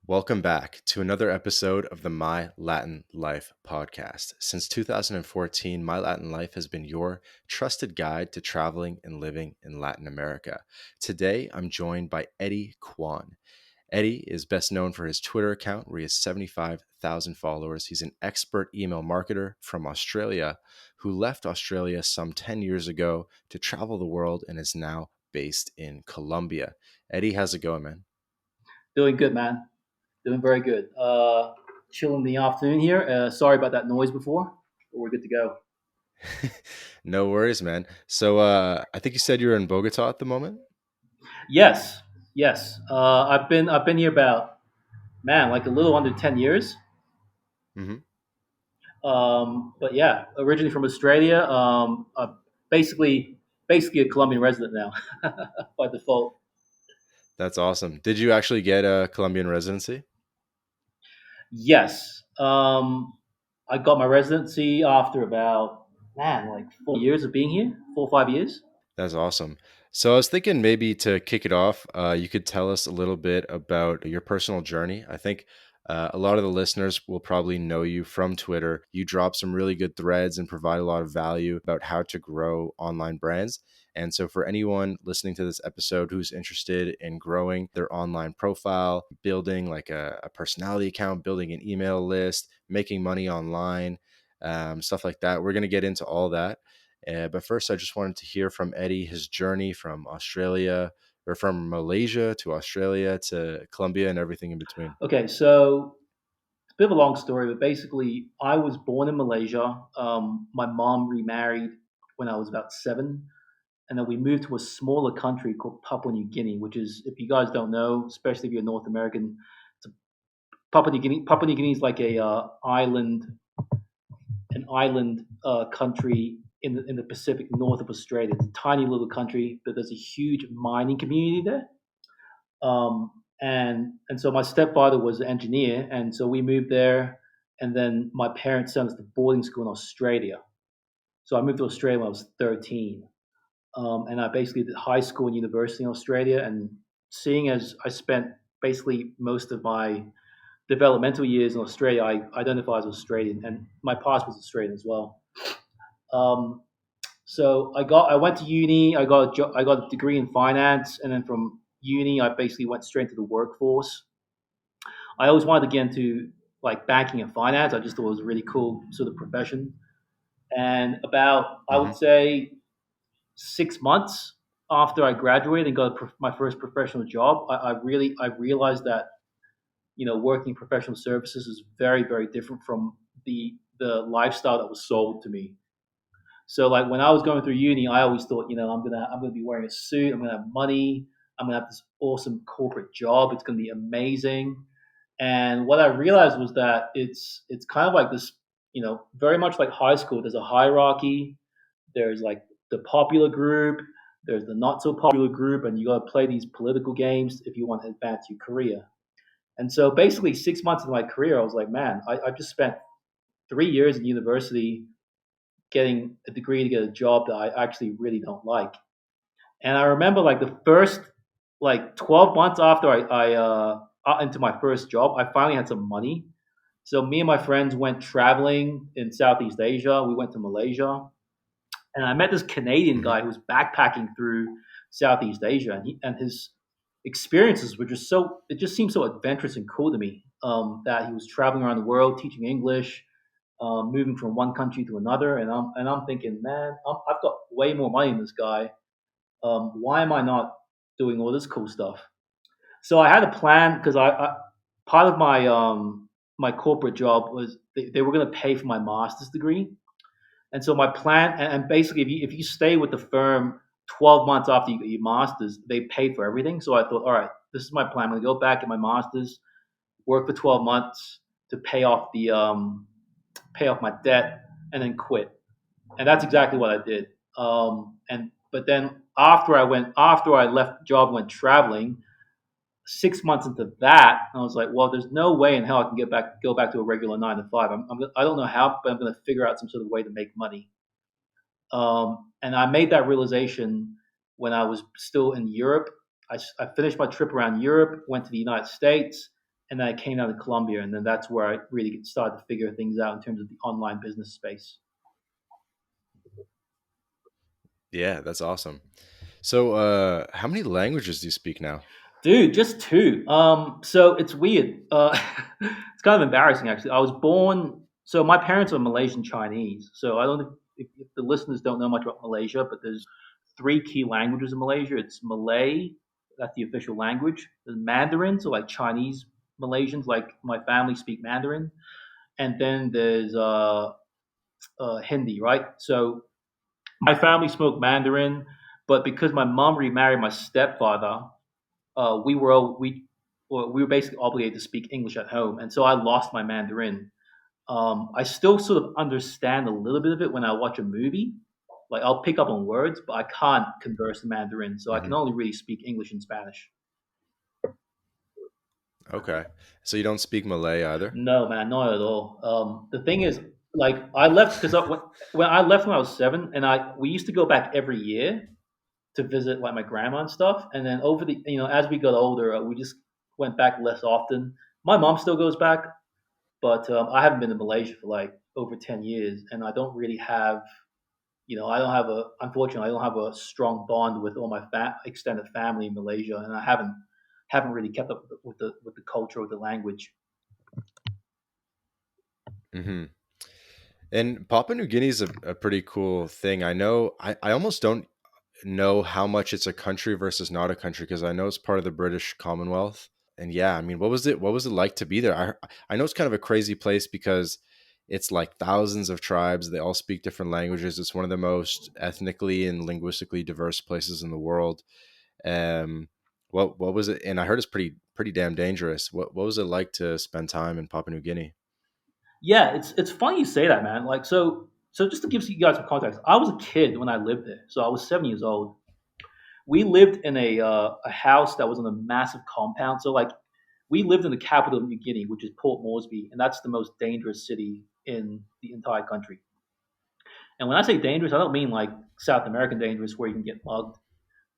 Welcome back to another episode of the My Latin Life podcast. Since 2014, My Latin Life has been your trusted guide to traveling and living in Latin America. Today, I'm joined by Eddy Quan. Eddy is best known for his Twitter account, where he has 75,000 followers. He's an expert email marketer from Australia who left Australia some 10 years ago to travel the world and is now based in Colombia. Eddy, how's it going, man? Doing good, man. Doing very good. Chilling in the afternoon here. Sorry about that noise before, but we're good to go. No worries, man. So I think you said you're in Bogota at the moment. Yes, yes. I've been here about like a little under 10 years. Hmm. But yeah, originally from Australia. Basically basically a Colombian resident now by default. That's awesome. Did you actually get a Colombian residency? Yes. I got my residency after about like 4 years of being here, 4 or 5 years. That's awesome. So I was thinking maybe to kick it off, you could tell us a little bit about your personal journey. I think a lot of the listeners will probably know you from Twitter. You drop some really good threads and provide a lot of value about how to grow online brands. And so, for anyone listening to this episode who's interested in growing their online profile, building like a personality account, building an email list, making money online, stuff like that, we're going to get into all that. But first, I just wanted to hear from Eddy his journey from Australia or from Malaysia to Australia to Colombia and everything in between. Okay, so it's a bit of a long story, but basically, I was born in Malaysia. My mom remarried when I was about 7, and then we moved to a smaller country called Papua New Guinea, which is, if you guys don't know, especially if you're North American, it's a, Papua New Guinea. Papua New Guinea is like a island country in the Pacific north of Australia. It's a tiny little country, but there's a huge mining community there. And so my stepfather was an engineer, and so we moved there. And then my parents sent us to boarding school in Australia. So I moved to Australia when I was 13, and I basically did high school and university in Australia. And seeing as I spent basically most of my developmental years in Australia, I identify as Australian, and my passport's Australian as well. Um, so I went to uni. I got a degree in finance, and then from uni, I basically went straight into the workforce. I always wanted to get into like banking and finance. I just thought it was a really cool sort of profession. And about, I Hmm. would say, 6 months after I graduated and got my first professional job, I realized that working in professional services is very very different from the lifestyle that was sold to me. So like when I was going through uni, I always thought, I'm gonna be wearing a suit, I'm gonna have money, I'm gonna have this awesome corporate job, it's gonna be amazing. And what I realized was that it's kind of like this, very much like high school. There's a hierarchy. There's like the popular group. There's the not so popular group, and you got to play these political games if you want to advance your career. And so basically, 6 months of my career, I was like, man, I just spent 3 years in university getting a degree to get a job that I actually really don't like. And I remember like the first like 12 months after I got into my first job, I finally had some money. So me and my friends went traveling in Southeast Asia. We went to Malaysia, and I met this Canadian Hmm. guy who was backpacking through Southeast Asia, and his experiences were just so it just seemed so adventurous and cool to me. That he was traveling around the world teaching English, moving from one country to another, and I'm thinking, man, I've got way more money than this guy. Why am I not doing all this cool stuff? So I had a plan because I part of my corporate job was they were going to pay for my master's degree. And so my plan, and basically, if you stay with the firm 12 months after you get your master's, they pay for everything. So I thought, all right, this is my plan. I'm going to go back at my master's, work for 12 months to pay off my debt, and then quit. And that's exactly what I did. And but then after I left the job, and went traveling. 6 months into that, I was like, well, there's no way in hell I can go back to a regular 9 to 5. I don't know how, but I'm going to figure out some sort of way to make money. And I made that realization when I was still in Europe. I finished my trip around Europe, went to the United States, and then I came down to Colombia, and then that's where I really started to figure things out in terms of the online business space. Yeah, that's awesome. So, how many languages do you speak now? Dude, just two. So it's weird. It's kind of embarrassing actually. I was born. So my parents are Malaysian Chinese. So I don't know if the listeners don't know much about Malaysia, but there's three key languages in Malaysia. It's Malay, that's the official language. There's Mandarin, so like Chinese Malaysians, like my family speak Mandarin, and then there's Hindi, right? So my family spoke Mandarin, but because my mom remarried my stepfather, we were basically obligated to speak English at home, and so I lost my Mandarin. I still sort of understand a little bit of it when I watch a movie. Like I'll pick up on words, but I can't converse in Mandarin, so I can Hmm. only really speak English and Spanish. Okay, so you don't speak Malay either. No, man, not at all. The thing is, like, I left because when I left when I was seven, and I we used to go back every year to visit like my grandma and stuff. And then over the as we got older, we just went back less often. My mom still goes back, but I haven't been to Malaysia for like over 10 years, and I don't really have I don't have a unfortunately I don't have a strong bond with all my extended family in Malaysia, and I haven't really kept up with the culture or the language. Hmm. And Papua New Guinea is a pretty cool thing. I know. I almost don't know how much it's a country versus not a country because I know it's part of the British Commonwealth. And yeah, I mean, what was it like to be there? I know it's kind of a crazy place because it's like thousands of tribes. They all speak different languages. It's one of the most ethnically and linguistically diverse places in the world. Um, what was it? And I heard it's pretty damn dangerous. What was it like to spend time in Papua New Guinea? Yeah, it's funny you say that, man. Like so just to give you guys some context, I was a kid when I lived there, so I was 7 years old. We lived in a house that was in a massive compound. So like we lived in the capital of New Guinea, which is Port Moresby, and that's the most dangerous city in the entire country. And when I say dangerous, I don't mean like South American dangerous where you can get mugged.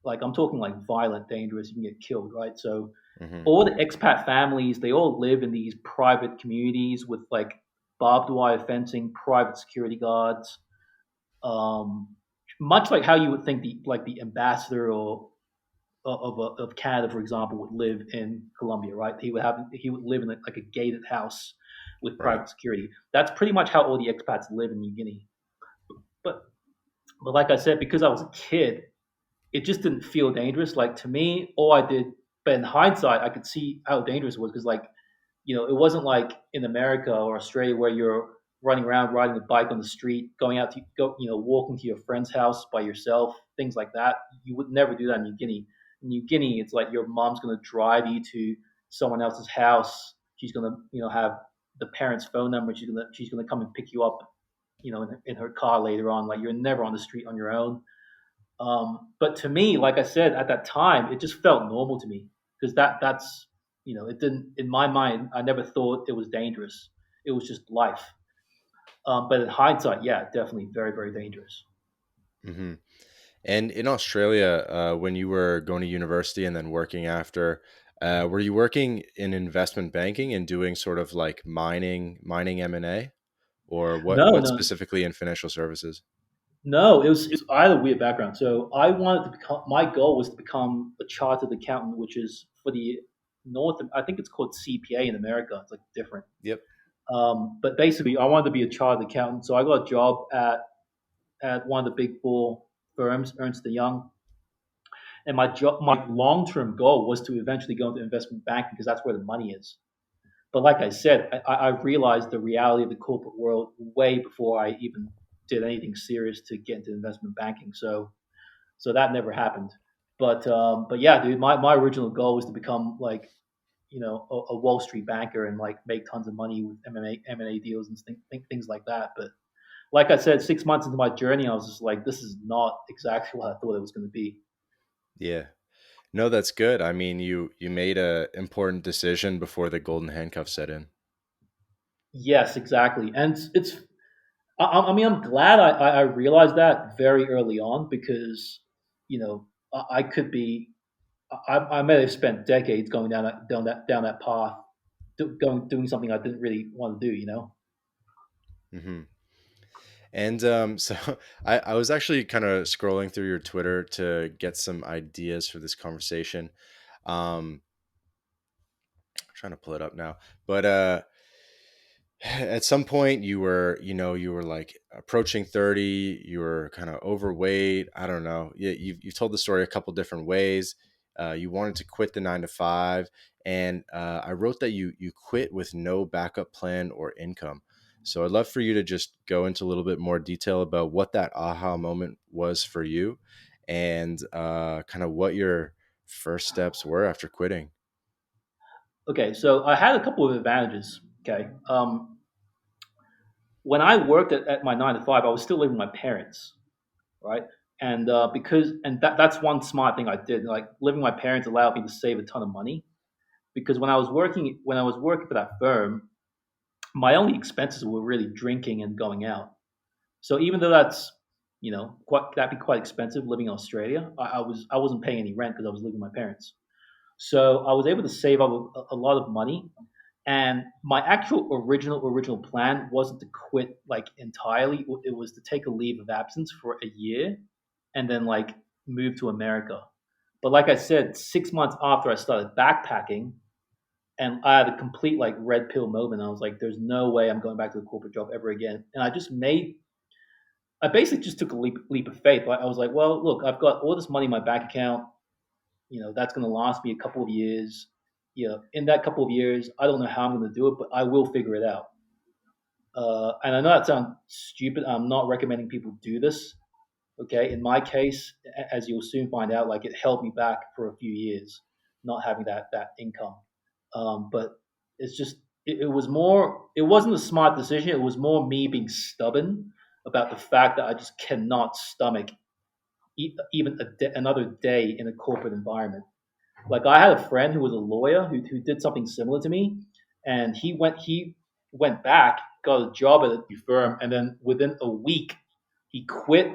Like I'm talking like violent dangerous, you can get killed, right? So Hmm. all the expat families, they all live in these private communities with like barbed wire fencing, private security guards, um, much like how you would think the ambassador or of Canada, for example, would live in Colombia, right? He would live in like a gated house with Right. private security. That's pretty much how all the expats live in New Guinea. But but like I said, because I was a kid, it just didn't feel dangerous. Like to me, all I did, but in hindsight, I could see how dangerous it was because like it wasn't like in America or Australia where you're running around riding a bike on the street, going out to go, walking to your friend's house by yourself, things like that. You would never do that in New Guinea. In New Guinea, it's like your mom's going to drive you to someone else's house. She's going to, have the parents' phone number. She's gonna come and pick you up, in her car later on. Like you're never on the street on your own. But to me, like I said, at that time, it just felt normal to me because that's it didn't in my mind. I never thought it was dangerous. It was just life. But in hindsight, yeah, definitely very very dangerous. Hmm. And in Australia, when you were going to university and then working after, were you working in investment banking and doing sort of like mining M&A, or what No, what no, specifically in financial services? no. It was I had a weird background. So I wanted to become. My goal was to become a chartered accountant, which is for the North. I think it's called CPA in America. It's like different. Yep. But basically, I wanted to be a chartered accountant. So I got a job at one of the big four firms, Ernst and Young. And my long term goal was to eventually go into investment banking because that's where the money is. But like I said, I realized the reality of the corporate world way before I even did anything serious to get into investment banking. So that never happened. But yeah, dude, my original goal was to become like a Wall Street banker and like make tons of money with M&A deals and things like that. But like I said, 6 months into my journey, I was just like, this is not exactly what I thought it was going to be. Yeah. No, that's good. I mean, you made a important decision before the golden handcuff set in. Yes, exactly. And I mean, I'm glad I realized that very early on because, I could be, I may have spent decades going down that path. doing something I didn't really want to do. You know. Hmm. And so I was actually kind of scrolling through your Twitter to get some ideas for this conversation. Trying to pull it up now, but at some point you were, you were like approaching 30, you were kind of overweight. I don't know. You've told the story a couple different ways. You wanted to quit the 9 to 5, and I wrote that you quit with no backup plan or income. So I'd love for you to just go into a little bit more detail about what that aha moment was for you, and kind of what your first steps were after quitting. Okay, so I had a couple of advantages. Okay, when I worked at my 9 to 5, I was still living with my parents, right? And that's one smart thing I did. Like living with my parents allowed me to save a ton of money because when I was working for that firm, my only expenses were really drinking and going out. So even though that's that'd be quite expensive living in Australia, I wasn't paying any rent because I was living with my parents. So I was able to save up a lot of money. And my actual original plan wasn't to quit like entirely. It was to take a leave of absence for a year and then like move to America. But like I said, 6 months after I started backpacking, and I had a complete like red pill moment. I was like, "There's no way I'm going back to the corporate job ever again." And I basically just took a leap of faith. I was like, "Well, look, I've got all this money in my bank account. That's going to last me a couple of years. In that couple of years, I don't know how I'm going to do it, but I will figure it out." And I know that sounds stupid. I'm not recommending people do this. Okay, in my case, as you'll soon find out, like it held me back for a few years, not having that income. But it's just it was more. It wasn't a smart decision. It was more me being stubborn about the fact that I just cannot stomach even another day in a corporate environment. Like I had a friend who was a lawyer who did something similar to me, and he went back, got a job at a firm, and then within a week he quit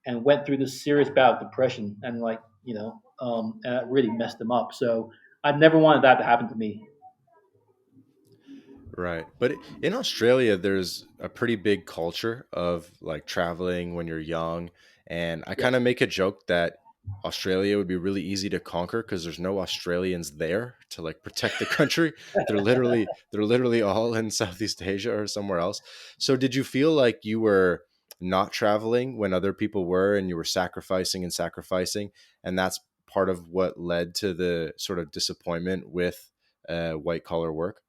and went through this serious bout of depression, and and it really messed him up. So I never wanted that to happen to me. Right. But in Australia, there's a pretty big culture of like traveling when you're young. And I kind Yes. of make a joke that Australia would be really easy to conquer because there's no Australians there to like protect the country. They're literally all in Southeast Asia or somewhere else. So did you feel like you were not traveling when other people were, and you were sacrificing and sacrificing, and that's part of what led to the sort of disappointment with white collar work?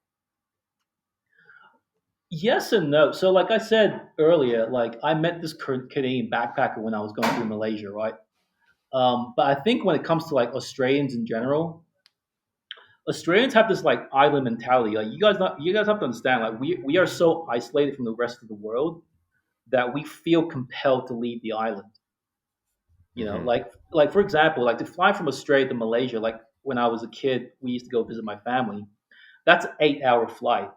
Yes and no. So, like I said earlier, like I met this Canadian backpacker when I was going through Malaysia, right? But I think when it comes to like Australians in general, Australians have this like island mentality. Like you guys have to understand, like we are so isolated from the rest of the world that we feel compelled to leave the island. Hmm. Like for example, like to fly from Australia to Malaysia. Like when I was a kid, we used to go visit my family. That's an 8 hour flight,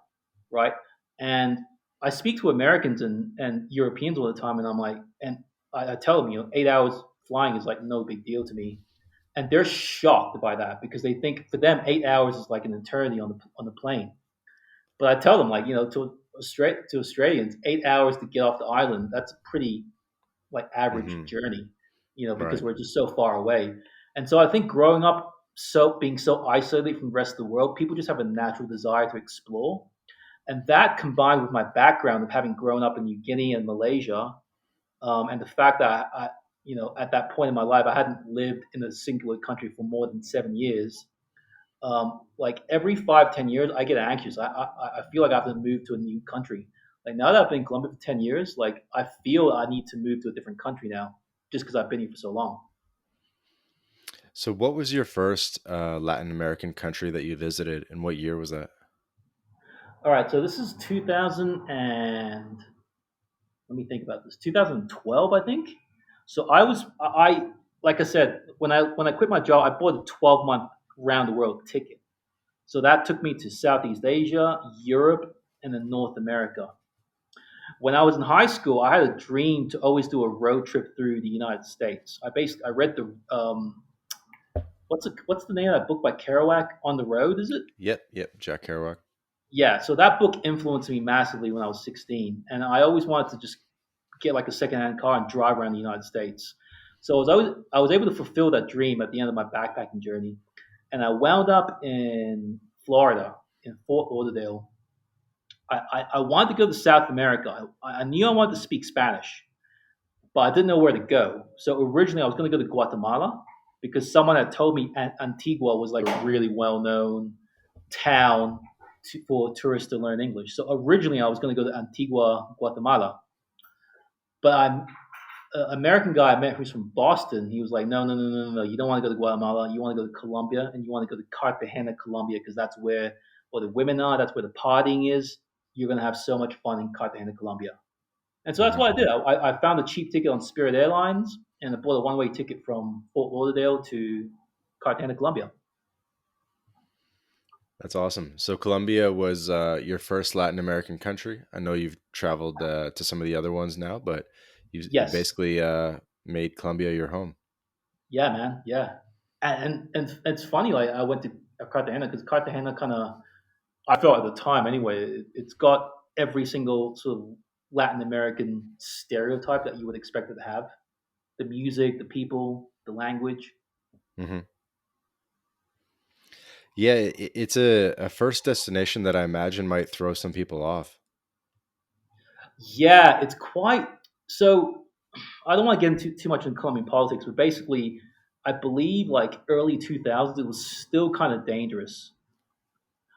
right? And I speak to Americans and Europeans all the time, and I'm like, and I tell them, 8 hours flying is like no big deal to me, and they're shocked by that because they think for them 8 hours is like an eternity on the plane. But I tell them like, to Australians, 8 hours to get off the island, that's a pretty like average Hmm. journey, because Right. we're just so far away. And so I think growing up being so isolated from the rest of the world, people just have a natural desire to explore. And that combined with my background of having grown up in New Guinea and Malaysia, and the fact that at that point in my life, I hadn't lived in a singular country for more than 7 years. Like every 5, 10 years, I get anxious. I feel like I have to move to a new country. Like now that I've been in Colombia for 10 years, like I feel I need to move to a different country now, just because I've been here for so long. So, what was your first Latin American country that you visited, and what year was that? All right, so this is 2000 and let me think about this. 2012, I think. So I like I said, when I quit my job, I bought a 12-month round the world ticket. So that took me to Southeast Asia, Europe, and then North America. When I was in high school, I had a dream to always do a road trip through the United States. I read the what's the name of that book by Kerouac, On the Road? Is it? Yep, yep, Jack Kerouac. yeah, so that book influenced me massively when I was 16, and I always wanted to just get like a secondhand car and drive around the United States. So I was able to fulfill that dream at the end of my backpacking journey, and I wound up in Florida, in Fort Lauderdale. I wanted to go to South America. I knew I wanted to speak Spanish, but I didn't know where to go. So originally I was going to go to Guatemala because someone had told me Antigua was like a really well known town for tourists to learn English. So originally I was going to go to Antigua, Guatemala, but I'm American guy I met who's from Boston. He was like, no, no, no, no, no. You don't want to go to Guatemala. You want to go to Colombia, and you want to go to Cartagena, Colombia, because that's where the women are. That's where the partying is. You're gonna have so much fun in Cartagena, Colombia. And so that's Hmm. what I did. I found a cheap ticket on Spirit Airlines, and I bought a one-way ticket from Fort Lauderdale to Cartagena, Colombia. That's awesome. So Colombia was your first Latin American country. I know you've traveled to some of the other ones now, but you Yes, basically made Colombia your home. yeah, man, yeah. And it's funny. Like I went to Cartagena because Cartagena kind of I felt at the time anyway, it's got every single sort of Latin American stereotype that you would expect it to have. The music, the people, the language. Hmm. Yeah, it's a first destination that I imagine might throw some people off. Yeah, it's quite so. I don't want to get into too much in Colombian politics, but basically, I believe like early 2000s, it was still kind of dangerous.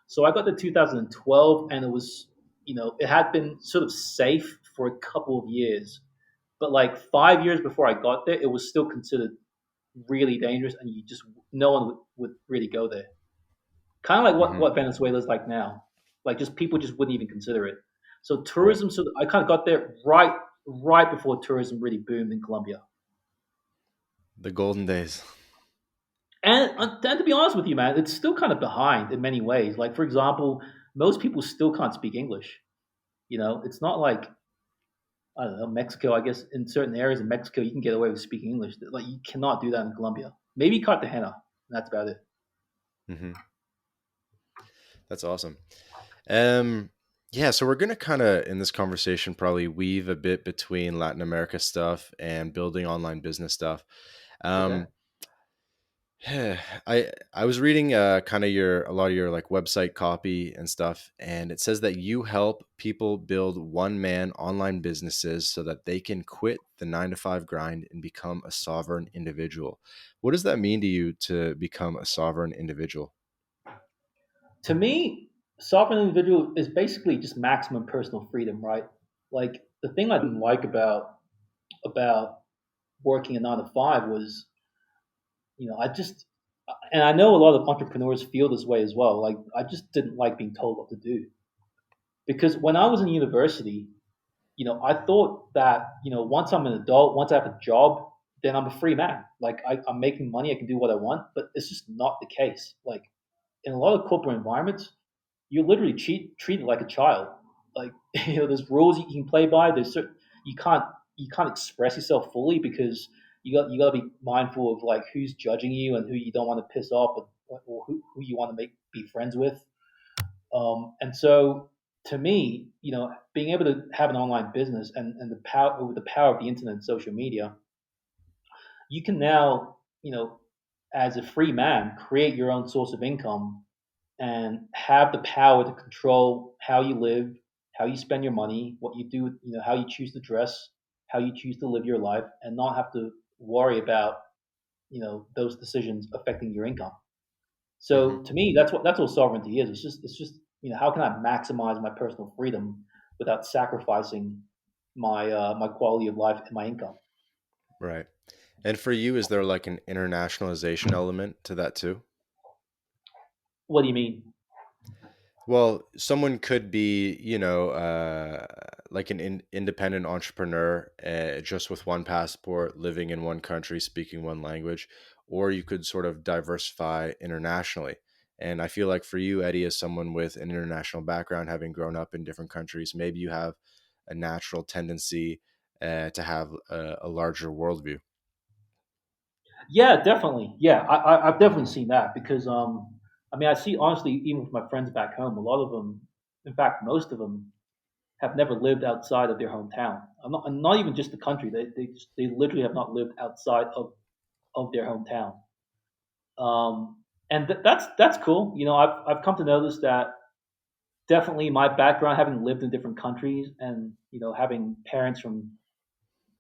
So I got to 2012, and it was, it had been sort of safe for a couple of years. But like 5 years before I got there, it was still considered really dangerous, and no one would really go there. Kind of like what Hmm. what Venezuela is like now. Like just people just wouldn't even consider it. So Right. tourism. So I kind of got there right before tourism really boomed in Colombia. The golden days. And to be honest with you, man, it's still kind of behind in many ways. Like for example, most people still can't speak English. It's not like I don't know Mexico. I guess in certain areas in Mexico, you can get away with speaking English. Like you cannot do that in Colombia. Maybe Cartagena. That's about it. Hmm. That's awesome. Um, yeah, so we're gonna kind of in this conversation probably weave a bit between Latin America stuff and building online business stuff. Okay. Um, I was reading kind of your a lot of your like website copy and stuff, and it says that you help people build one man online businesses so that they can quit the 9 to 5 grind and become a sovereign individual. What does that mean to you to become a sovereign individual? To me, sovereign individual is basically just maximum personal freedom, right? Like the thing I didn't like about working a 9 to 5 was, I just and I know a lot of entrepreneurs feel this way as well. Like I just didn't like being told what to do because when I was in university, I thought that once I'm an adult, once I have a job, then I'm a free man. Like I'm making money, I can do what I want. But it's just not the case. Like in a lot of corporate environments, you're literally treated like a child. Like there's rules you can play by. You can't you can't express yourself fully because you got to be mindful of like who's judging you and who you don't want to piss off or who you want to make be friends with. And so to me, being able to have an online business and the power of the internet and social media, you can now, as a free man, create your own source of income and have the power to control how you live, how you spend your money, what you do, how you choose to dress, how you choose to live your life, and not have to worry about those decisions affecting your income. So Hmm. to me, that's what sovereignty is. It's just how can I maximize my personal freedom without sacrificing my quality of life and my income? Right. And for you, is there like an internationalization element to that too? What do you mean? Well, someone could be, like an independent entrepreneur, just with one passport, living in one country, speaking one language, or you could sort of diversify internationally. And I feel like for you, Eddie, as someone with an international background, having grown up in different countries, maybe you have a natural tendency to have a larger worldview. Yeah, definitely. Yeah, I've definitely seen that because I mean, I see honestly, even with my friends back home, a lot of them. In fact, most of them have never lived outside of their hometown. And not even just the country. They literally have not lived outside of their hometown. And that's cool. I've come to notice that definitely my background, having lived in different countries, and having parents from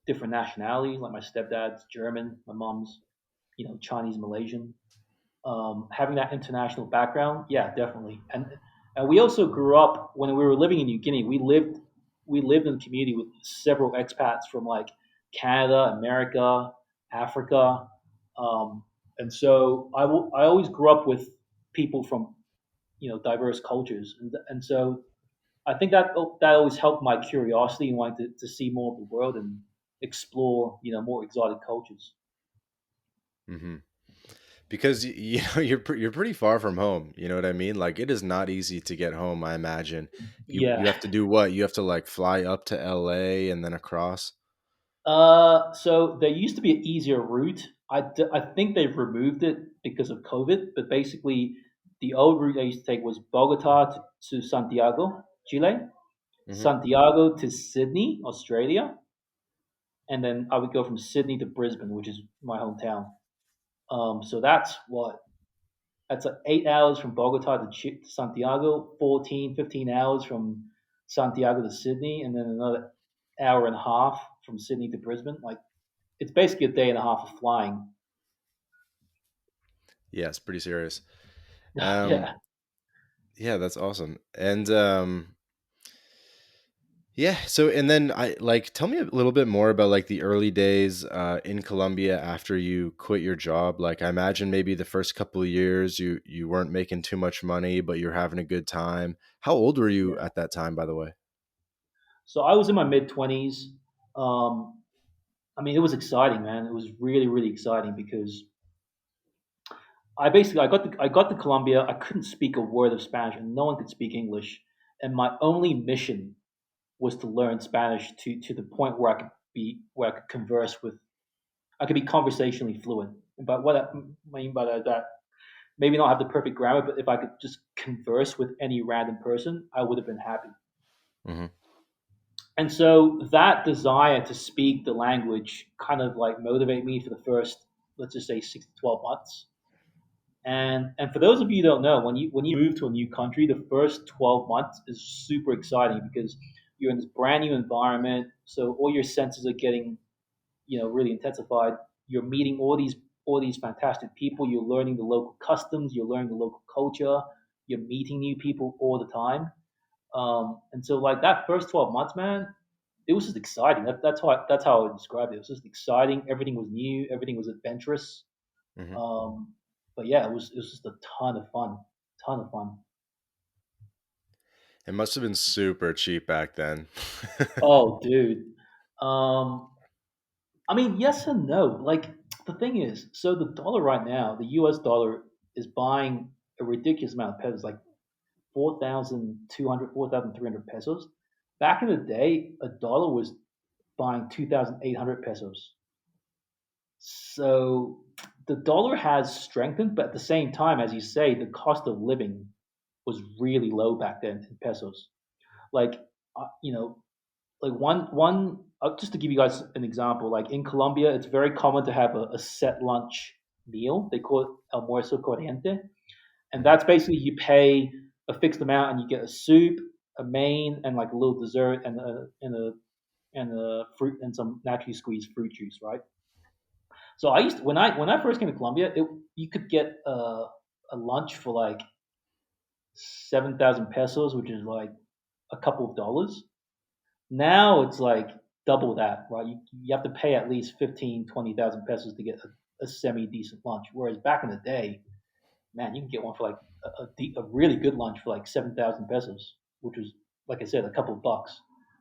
different nationalities, like my stepdad's German, my mom's Chinese Malaysian. Having that international background, yeah, definitely. And we also grew up when we were living in New Guinea. We lived in a community with several expats from like Canada, America, Africa, and so I always grew up with people from diverse cultures, and so I think that always helped my curiosity and wanting to see more of the world and explore more exotic cultures. Hmm. Because you know you're pretty far from home. You know what I mean? Like it is not easy to get home. I imagine you Yeah. have to do what? You have to like fly up to L.A. and then across. So there used to be an easier route. I think they've removed it because of COVID, but basically the old route I used to take was Bogota to Santiago, Chile, Hmm. Santiago to Sydney, Australia, and then I would go from Sydney to Brisbane, which is my hometown. So that's like 8 hours from Bogota to Santiago, 14, 15 hours from Santiago to Sydney, and then another hour and a half from Sydney to Brisbane. Like it's basically a day and a half of flying. Yeah, it's pretty serious. Um, Yeah. yeah, that's awesome. And yeah, so and then I like tell me a little bit more about like the early days in Colombia after you quit your job. Like I imagine maybe the first couple of years you weren't making too much money, but you're having a good time. How old were you Yeah. at that time, by the way? So I was in my mid 20s. Um, I mean, it was exciting, man. It was really, really exciting because I got to Colombia. I couldn't speak a word of Spanish, and no one could speak English. And my only mission was to learn Spanish to the point where I could converse with. I could be conversationally fluent. But what I mean by that, maybe not have the perfect grammar, but if I could just converse with any random person, I would have been happy. Hmm. And so that desire to speak the language kind of like motivated me for the first, let's just say, 6 to 12 months. And for those of you who don't know, when you move to a new country, the first 12 months is super exciting because you're in this brand new environment. So all your senses are getting really intensified. You're meeting all these fantastic people. You're learning the local customs. You're learning the local culture. You're meeting new people all the time. And so like that first 12 months, man, it was just exciting. That's how I would describe it. It was just exciting. Everything was new. Everything was adventurous. Hmm. Um, but yeah, it was just a ton of fun. Ton of fun. It must have been super cheap back then. Oh, dude. Um, I mean, yes and no. Like the thing is, so the dollar right now, the U.S. dollar is buying a ridiculous amount of pesos, like 4,200, 4,300 pesos. Back in the day, a dollar was buying 2,800 pesos. So the dollar has strengthened, but at the same time, as you say, the cost of living was really low back then in pesos. Like, you know, like one just to give you guys an example, like in Colombia, it's very common to have a set lunch meal. They call it almuerzo corriente, and Hmm. that's basically you pay a fixed amount and you get a soup, a main, and like a little dessert and a fruit and some naturally squeezed fruit juice, right? So I used to, when I first came to Colombia, you could get a lunch for like 7,000 pesos, which is like a couple of dollars. Now it's like double that, right? You have to pay at least 15, 20,000 pesos to get a semi decent lunch. Whereas back in the day, man, you can get one for like a really good lunch for like 7,000 pesos, which was, like I said, a couple of bucks.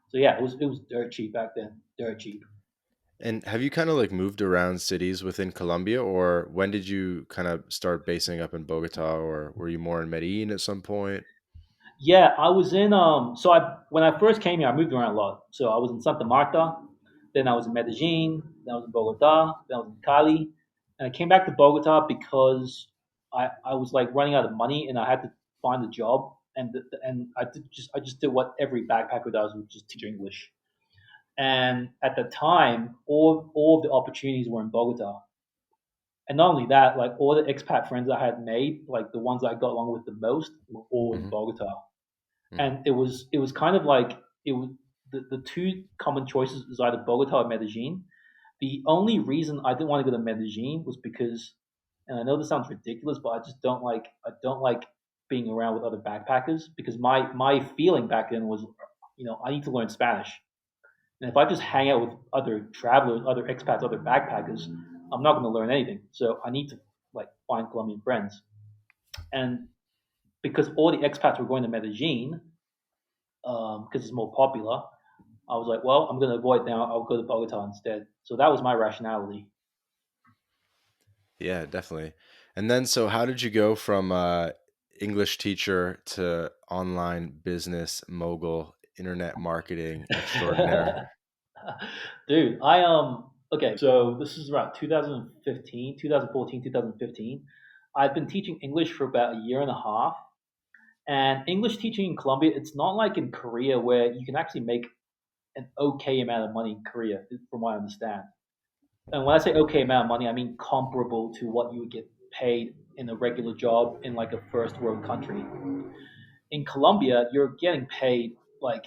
So yeah, it was dirt cheap back then, dirt cheap. And have you kind of like moved around cities within Colombia, or when did you kind of start basing up in Bogota, or were you more in Medellin at some point? Yeah, I was in so I when I first came here, I moved around a lot. So I was in Santa Marta, then I was in Medellin, then I was in Bogota, then I was in Cali, and I came back to Bogota because I was like running out of money and I had to find a job and I just did what every backpacker does, which is teach English. And at the time, all of the opportunities were in Bogota. And not only that, like all the expat friends I had made, like the ones I got along with the most, were all in Hmm. Bogota. Hmm. And it was kind of like it was the two common choices was either Bogota or Medellin. The only reason I didn't want to go to Medellin was because, and I know this sounds ridiculous, but I don't like being around with other backpackers because my feeling back then was, I need to learn Spanish. And if I just hang out with other travelers, other expats, other backpackers, I'm not going to learn anything. So I need to like find Colombian friends. And because all the expats were going to Medellin, because it's more popular, I was like, well, I'm going to avoid now. I'll go to Bogota instead. So that was my rationality. Yeah, definitely. And then, so how did you go from English teacher to online business mogul, internet marketing extraordinaire? Dude, okay, so this is around 2015, 2014, 2015. I've been teaching English for about a year and a half. And English teaching in Colombia, it's not like in Korea where you can actually make an okay amount of money in Korea, from what I understand. And when I say okay amount of money, I mean comparable to what you would get paid in a regular job in like a first world country. In Colombia, you're getting paid like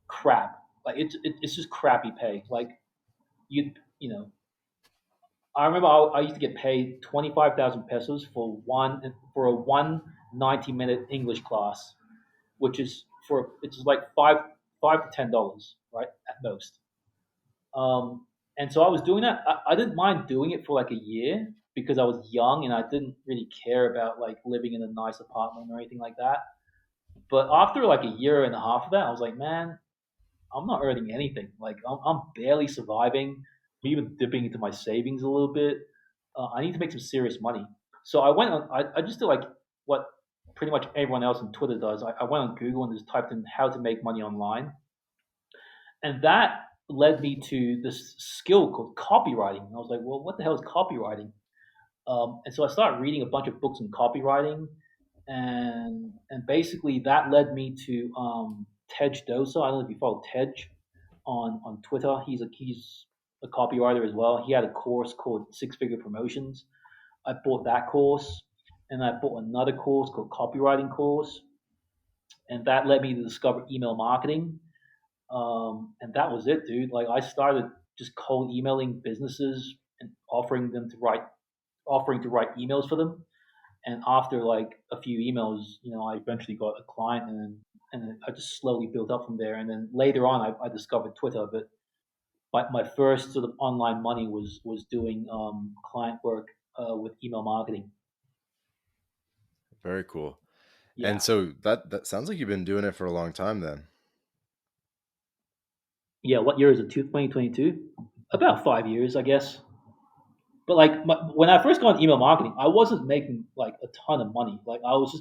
crap. Like it's just crappy pay. Like you know, I remember I used to get paid 25,000 pesos for a 1 90-minute English class, which is for it's like $5 to $10, right, at most. And so I was doing that. I didn't mind doing it for like a year because I was young and I didn't really care about like living in a nice apartment or anything like that. But after like a year and a half of that, I was like, man, I'm not earning anything. Like I'm barely surviving. I'm even dipping into my savings a little bit. I need to make some serious money. So I went on. I just did like what pretty much everyone else on Twitter does. I went on Google and just typed in how to make money online, and that led me to this skill called copywriting. And I was like, well, what the hell is copywriting? And so I started reading a bunch of books on copywriting, and basically that led me to Tej Dosa. I don't know if you follow Tej on Twitter. He's a copywriter as well. He had a course called Six Figure Promotions. I bought that course, and I bought another course called Copywriting Course, and that led me to discover email marketing. And that was it, dude. Like I started just cold emailing businesses and offering to write emails for them. And after like a few emails, I eventually got a client, and I just slowly built up from there. And then later on, I discovered Twitter. But my first sort of online money was doing client work with email marketing. Very cool. And Yeah, so that sounds like you've been doing it for a long time then. yeah. What year is it? 2022? About 5 years, I guess. But like when I first got into email marketing, I wasn't making like a ton of money. Like I was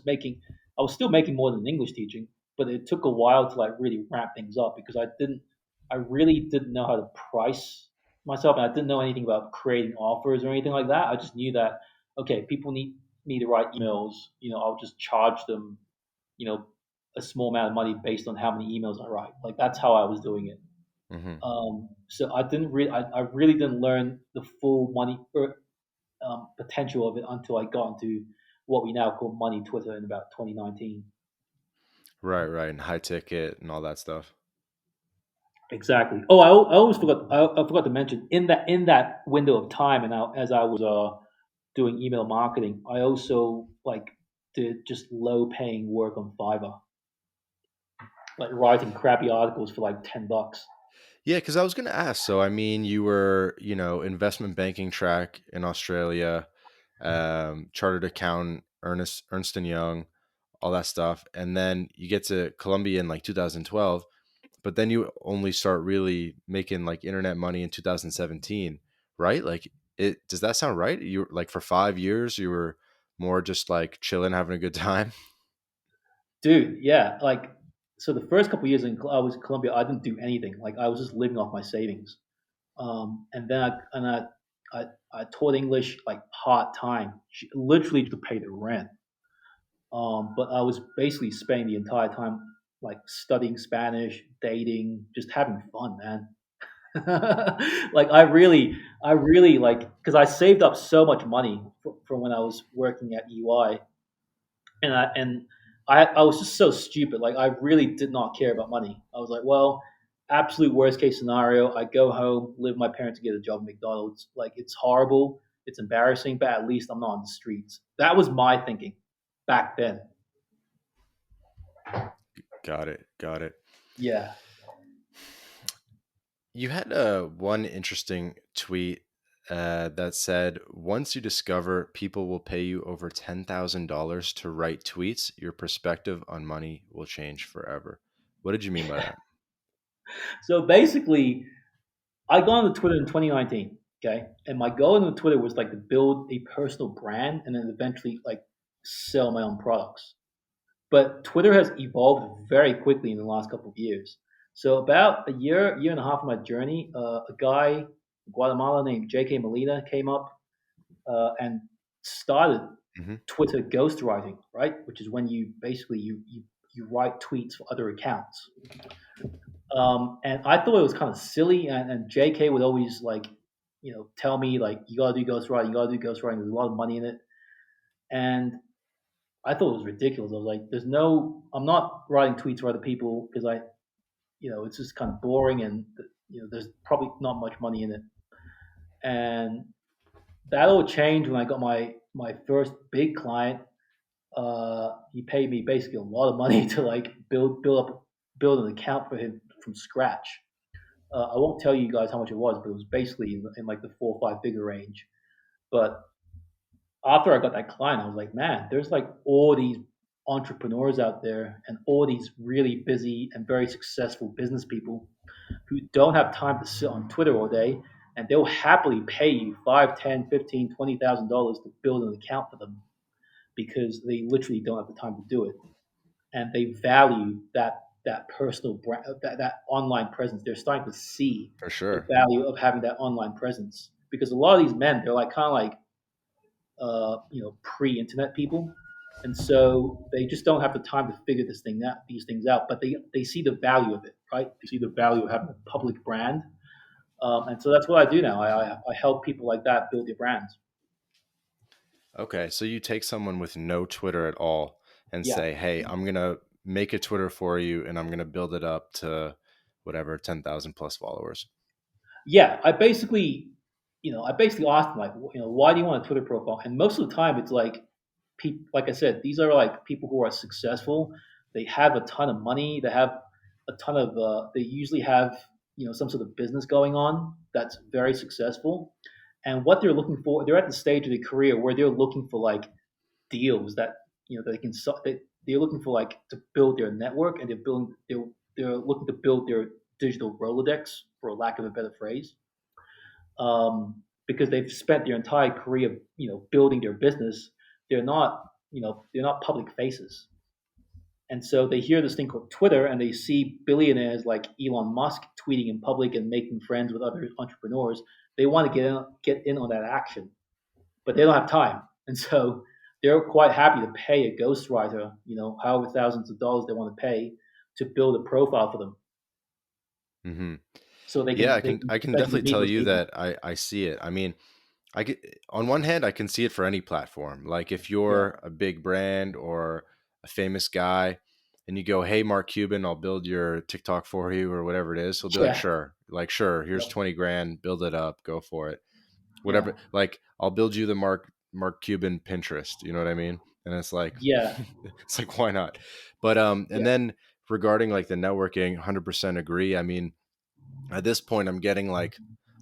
still making more than English teaching, but it took a while to like really ramp things up because I really didn't know how to price myself, and I didn't know anything about creating offers or anything like that. I just knew that okay, people need me to write emails. I'll just charge them, you know, a small amount of money based on how many emails I write. Like that's how I was doing it. Hmm. So I really didn't learn the full money potential of it until I got into what we now call money Twitter in about 2019. Right, right, and high ticket and all that stuff. Exactly. Oh, I always forgot. I forgot to mention in that window of time, and as I was doing email marketing, I also like did just low paying work on Fiverr, like writing crappy articles for like $10. Yeah, because I was going to ask. So, I mean, you were, investment banking track in Australia, chartered accountant, Ernst and Young, all that stuff, and then you get to Colombia in like 2012, but then you only start really making like internet money in 2017, right? Like, it does that sound right? You like for 5 years, you were more just like chilling, having a good time. Dude, yeah, like so the first couple of years I was in Colombia, I didn't do anything. Like I was just living off my savings. And then I taught English like part time, literally to pay the rent. But I was basically spending the entire time like studying Spanish, dating, just having fun, man. Like I really like because I saved up so much money from when I was working at EY, and I was just so stupid. Like I really did not care about money. I was like, well, absolute worst case scenario, I go home, live with my parents, get a job at McDonald's. Like it's horrible, it's embarrassing, but at least I'm not on the streets. That was my thinking back then. Got it. Got it. Yeah. You had one interesting tweet that said, once you discover people will pay you over $10,000 to write tweets, your perspective on money will change forever. What did you mean by that? So basically, I got on Twitter in 2019. Okay, and my goal on Twitter was like to build a personal brand and then eventually like sell my own products. But Twitter has evolved very quickly in the last couple of years. So about a year and a half of my journey, a guy in Guatemala named J.K. Molina came up and started Hmm. Twitter ghostwriting, right? Which is when you basically you write tweets for other accounts. And I thought it was kind of silly, and J.K. would always like, tell me like you gotta do ghostwriting, you gotta do ghostwriting. There's a lot of money in it, and I thought it was ridiculous. I was like, I'm not writing tweets for other people because it's just kind of boring and, there's probably not much money in it. And that all changed when I got my first big client. He paid me basically a lot of money to like build an account for him from scratch. I won't tell you guys how much it was, but it was basically in like the 4 or 5 figure range. But after I got that client, I was like, man, there's like all these entrepreneurs out there and all these really busy and very successful business people who don't have time to sit on Twitter all day, and they'll happily pay you 5, 10, 15, $20,000 to build an account for them because they literally don't have the time to do it, and they value that personal brand, that online presence. They're starting to see For the sure. value of having that online presence because a lot of these men, they're like kind of like pre-internet people, and so they just don't have the time to figure these things out. But they see the value of it, right? They see the value of having a public brand, and so that's what I do now. I help people like that build their brands. Okay. So you take someone with no Twitter at all and Yeah, say, hey, I'm going to make a Twitter for you and I'm going to build it up to whatever, 10,000 plus followers. yeah. I basically asked them like, why do you want a Twitter profile? And most of the time, it's like, like I said, these are like people who are successful. They have a ton of money. They have a ton of. They usually have some sort of business going on that's very successful. And what they're looking for, they're at the stage of their career where they're looking for like deals that they can. They're looking for like to build their network, and they're looking to build their digital Rolodex, for lack of a better phrase, because they've spent their entire career, building their business. They're not public faces, and so they hear this thing called Twitter, and they see billionaires like Elon Musk tweeting in public and making friends with other entrepreneurs. They want to get in on that action, but they don't have time, and so they're quite happy to pay a ghostwriter, however thousands of dollars they want to pay to build a profile for them, Hmm. so they Yeah, can they can I can essentially definitely meet tell those you people. that I see it. I mean, I get, on one hand, I can see it for any platform. Like if Yeah, you're a big brand or a famous guy and you go, hey, Mark Cuban, I'll build your TikTok for you or whatever it is. He'll be like, yeah, sure. Like, sure, here's yep, 20 grand, build it up, go for it. yeah, Whatever. Like, I'll build you the Mark Cuban Pinterest. You know what I mean? And it's like, yeah, it's like, why not? But, and yeah, then regarding like the networking, 100% agree. I mean, at this point, I'm getting like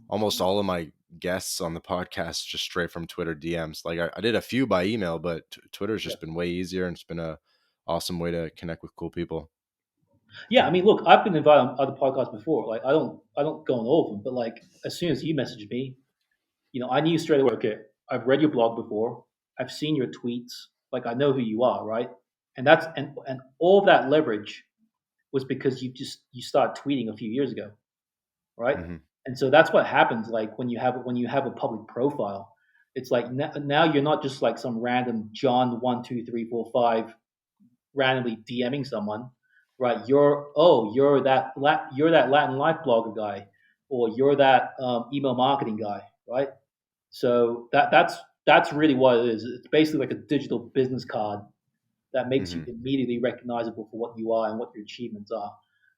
almost all of my guests on the podcast just straight from Twitter DMs. Like I did a few by email, but Twitter's yeah. just been way easier and it's been a awesome way to connect with cool people. Yeah, I mean, look, I've been invited on other podcasts before. Like, I don't go on all of them, but like, as soon as you messaged me, I knew straight away. Okay, I've read your blog before. I've seen your tweets. Like, I know who you are, right? And all of that leverage was because you started tweeting a few years ago, right? Hmm. And so that's what happens. Like when you have a public profile, it's like now you're not just like some random John 1 2 3 4 5. randomly DMing someone, right? You're that Latin life blogger guy, or you're that email marketing guy, right? So that's really what it is. It's basically like a digital business card that makes you Hmm. immediately recognizable for what you are and what your achievements are.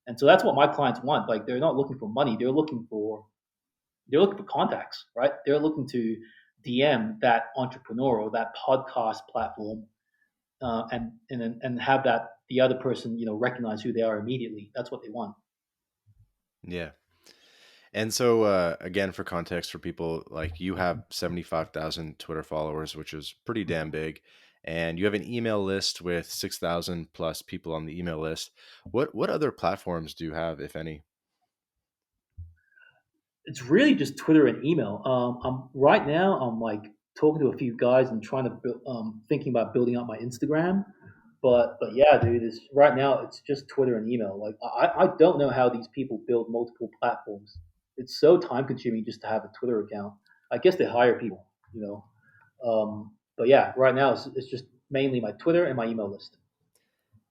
And so that's what my clients want. Like they're not looking for money; they're looking for contacts, right? They're looking to DM that entrepreneur or that podcast platform, and have that the other person recognize who they are immediately. That's what they want. Yeah. And so, again, for context for people, like you have 75,000 Twitter followers, which is pretty damn big. And you have an email list with 6,000 plus people on the email list. What other platforms do you have, if any? It's really just Twitter and email. I'm right now. I'm like talking to a few guys and trying to thinking about building up my Instagram. But yeah, dude, it's right now. It's just Twitter and email. Like I don't know how these people build multiple platforms. It's so time consuming just to have a Twitter account. I guess they hire people, you know. But yeah, right now it's just mainly my Twitter and my email list.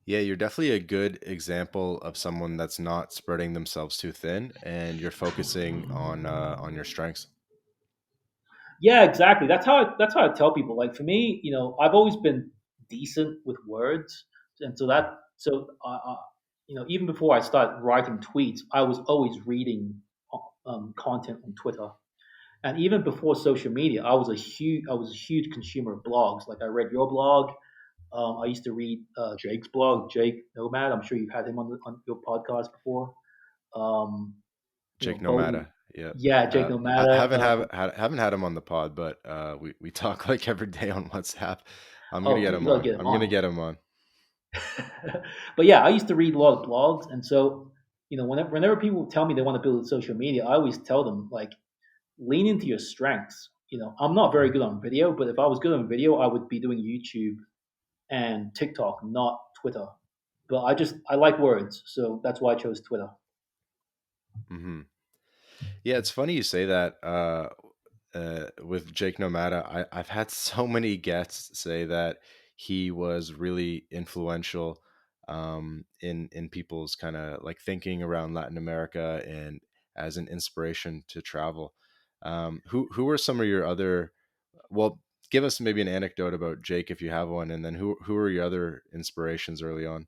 Yeah, you're definitely a good example of someone that's not spreading themselves too thin, and you're focusing on your strengths. Yeah, exactly. That's how I tell people. Like for me, I've always been decent with words, and even before I started writing tweets, I was always reading content on Twitter, and even before social media, I was a huge consumer of blogs. Like I read your blog. I used to read Jake's blog, Jake Nomad. I'm sure you've had him on your podcast before. Um, Jake Bolden, Nomada. Yeah. yeah, Jake I Nomad. haven't had him on the pod, but we talk like every day on WhatsApp. I'm gonna Oh, get dude, him you gotta on. get him I'm gonna on. get him on. But yeah, I used to read a lot of blogs, and so whenever people tell me they want to build social media, I always tell them like lean into your strengths. I'm not very good on video, but if I was good on video, I would be doing YouTube and TikTok, not Twitter. But I like words, so that's why I chose Twitter. Hmm. Yeah, it's funny you say that. With Jake Nomada, I've had so many guests say that he was really influential in people's kind of like thinking around Latin America and as an inspiration to travel. Who are some of your other? Well, give us maybe an anecdote about Jake if you have one, and then who are your other inspirations early on?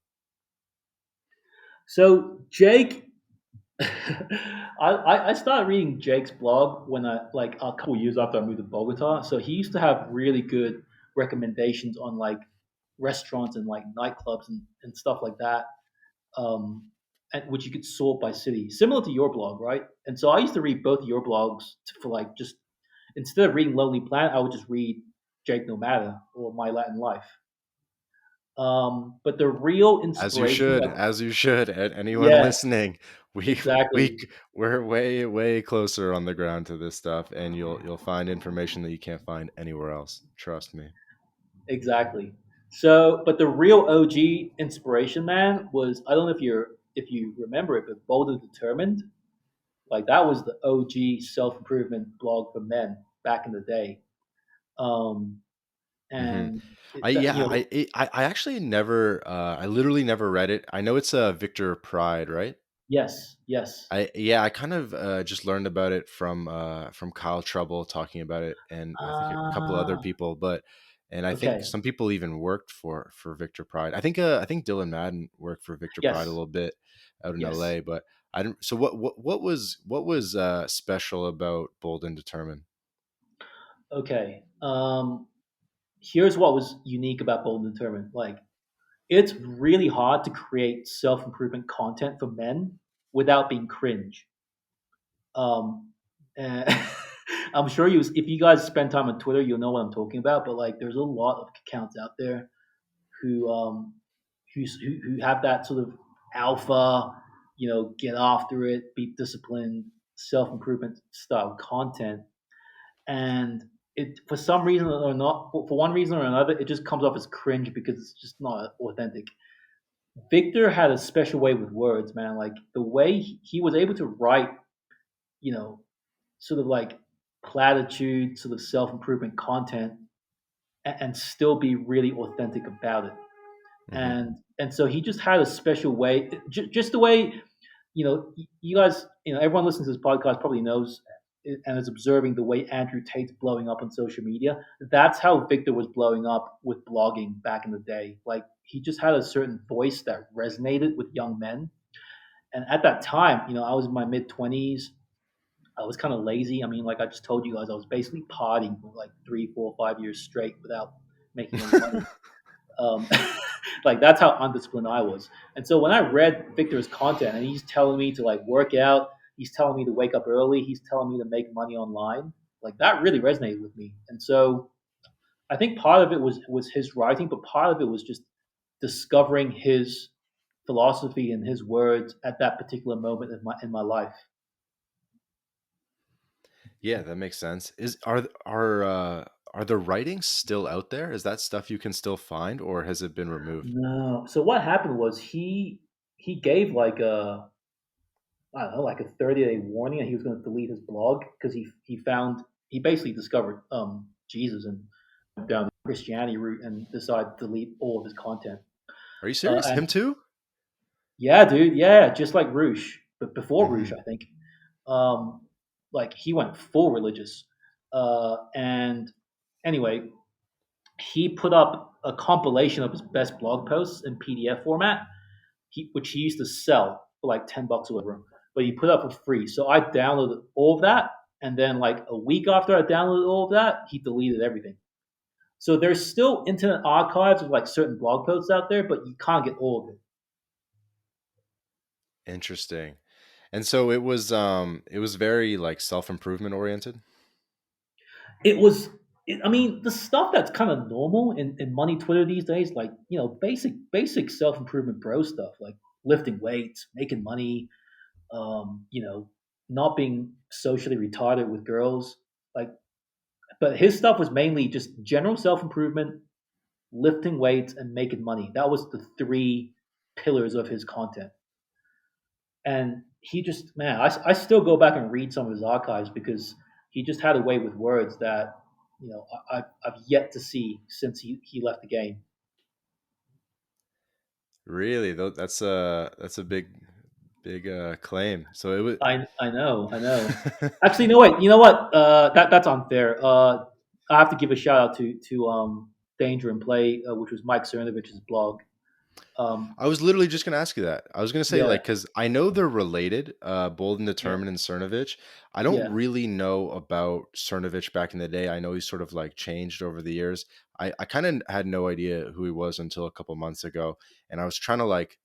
So Jake, I started reading Jake's blog when I like a couple years after I moved to Bogota. So he used to have really good recommendations on like restaurants and like nightclubs and stuff like that, which you could sort by city, similar to your blog, right? And so I used to read both of your blogs for like just instead of reading Lonely Planet, I would just read Jake Nomada or My Latin Life. But the real inspiration, As you should, and anyone yeah, listening, we we exactly, we're way closer on the ground to this stuff, and you'll find information that you can't find anywhere else. Trust me. exactly. So, but the real OG inspiration, man, was I don't know if you remember it, but Boulder Determined, like that was the OG self improvement blog for men back in the day. Um, Hmm. and I it, that, yeah, you know, I actually never, I literally never read it. I know it's Victor Pride, right? yes, yes. I kind of just learned about it from Kyle Trouble talking about it, and I think a couple other Ah, people, but and I think okay. some people even worked for Victor Pride. I think Dylan Madden worked for Victor Pride a Yes, little bit out in yes. LA, but I didn't. So what was special about Bold and Determined? Okay. Here's what was unique about Bold and Determined. Like, it's really hard to create self improvement content for men without being cringe. And I'm sure if you guys spend time on Twitter, you'll know what I'm talking about. But like, there's a lot of accounts out there who who have that sort of alpha, get after it, be disciplined, self improvement style content, and it for some reason or not, for one reason or another, it just comes off as cringe because it's just not authentic. Victor had a special way with words, man. Like the way he was able to write, you know, sort of like platitude, sort of self improvement content, and still be really authentic about it. Hmm. And so he just had a special way, just the way, you guys, everyone listening to this podcast probably knows and is observing the way Andrew Tate's blowing up on social media. That's how Victor was blowing up with blogging back in the day. Like he just had a certain voice that resonated with young men. And at that time, I was in my mid 20s. I was kind of lazy. I mean, like I just told you guys, I was basically partying for like 3, 4, 5 years straight without making any money. Um, like that's how undisciplined I was. And so when I read Victor's content and he's telling me to like work out, he's telling me to wake up early, he's telling me to make money online, like that really resonated with me. And so I think part of it was his writing, but part of it was just discovering his philosophy and his words at that particular moment in my life. Yeah, that makes sense. Are the writings still out there? Is that stuff you can still find, or has it been removed? No. So what happened was he gave like a, I don't know, like a 30-day warning that he was going to delete his blog because he basically discovered Jesus and went down the Christianity route and decided to delete all of his content. Are you serious? And Him too? yeah, dude, yeah, just like Roosh, but before Roosh, Hmm. I think, um, like he went full religious. And anyway, he put up a compilation of his best blog posts in PDF format, which he used to sell for like $10 or whatever, but he put up for free. So I downloaded all of that, and then like a week after I downloaded all of that, he deleted everything. So there's still internet archives of like certain blog posts out there, but you can't get all of it. Interesting. And so it was very like self-improvement oriented. It was, I mean, the stuff that's kind of normal in money Twitter these days, like basic self improvement bro stuff, like lifting weights, making money, um, you know, not being socially retarded with girls. Like, but his stuff was mainly just general self improvement, lifting weights, and making money. That was the three pillars of his content. And he just, man, I still go back and read some of his archives because he just had a way with words that, I've yet to see since he left the game. Really? Though that's a big claim. So it I know, I know. was Actually, no, wait. You know what? That's unfair. I have to give a shout out to Danger and Play, which was Mike Cernovich's blog. Um, I was literally just gonna ask you that. I was gonna say yeah, like because I know they're related, Bold and yeah, Determined and Cernovich. I don't yeah, really know about Cernovich back in the day. I know he's sort of like changed over the years. I kind of had no idea who he was until a couple months ago, and I was trying to like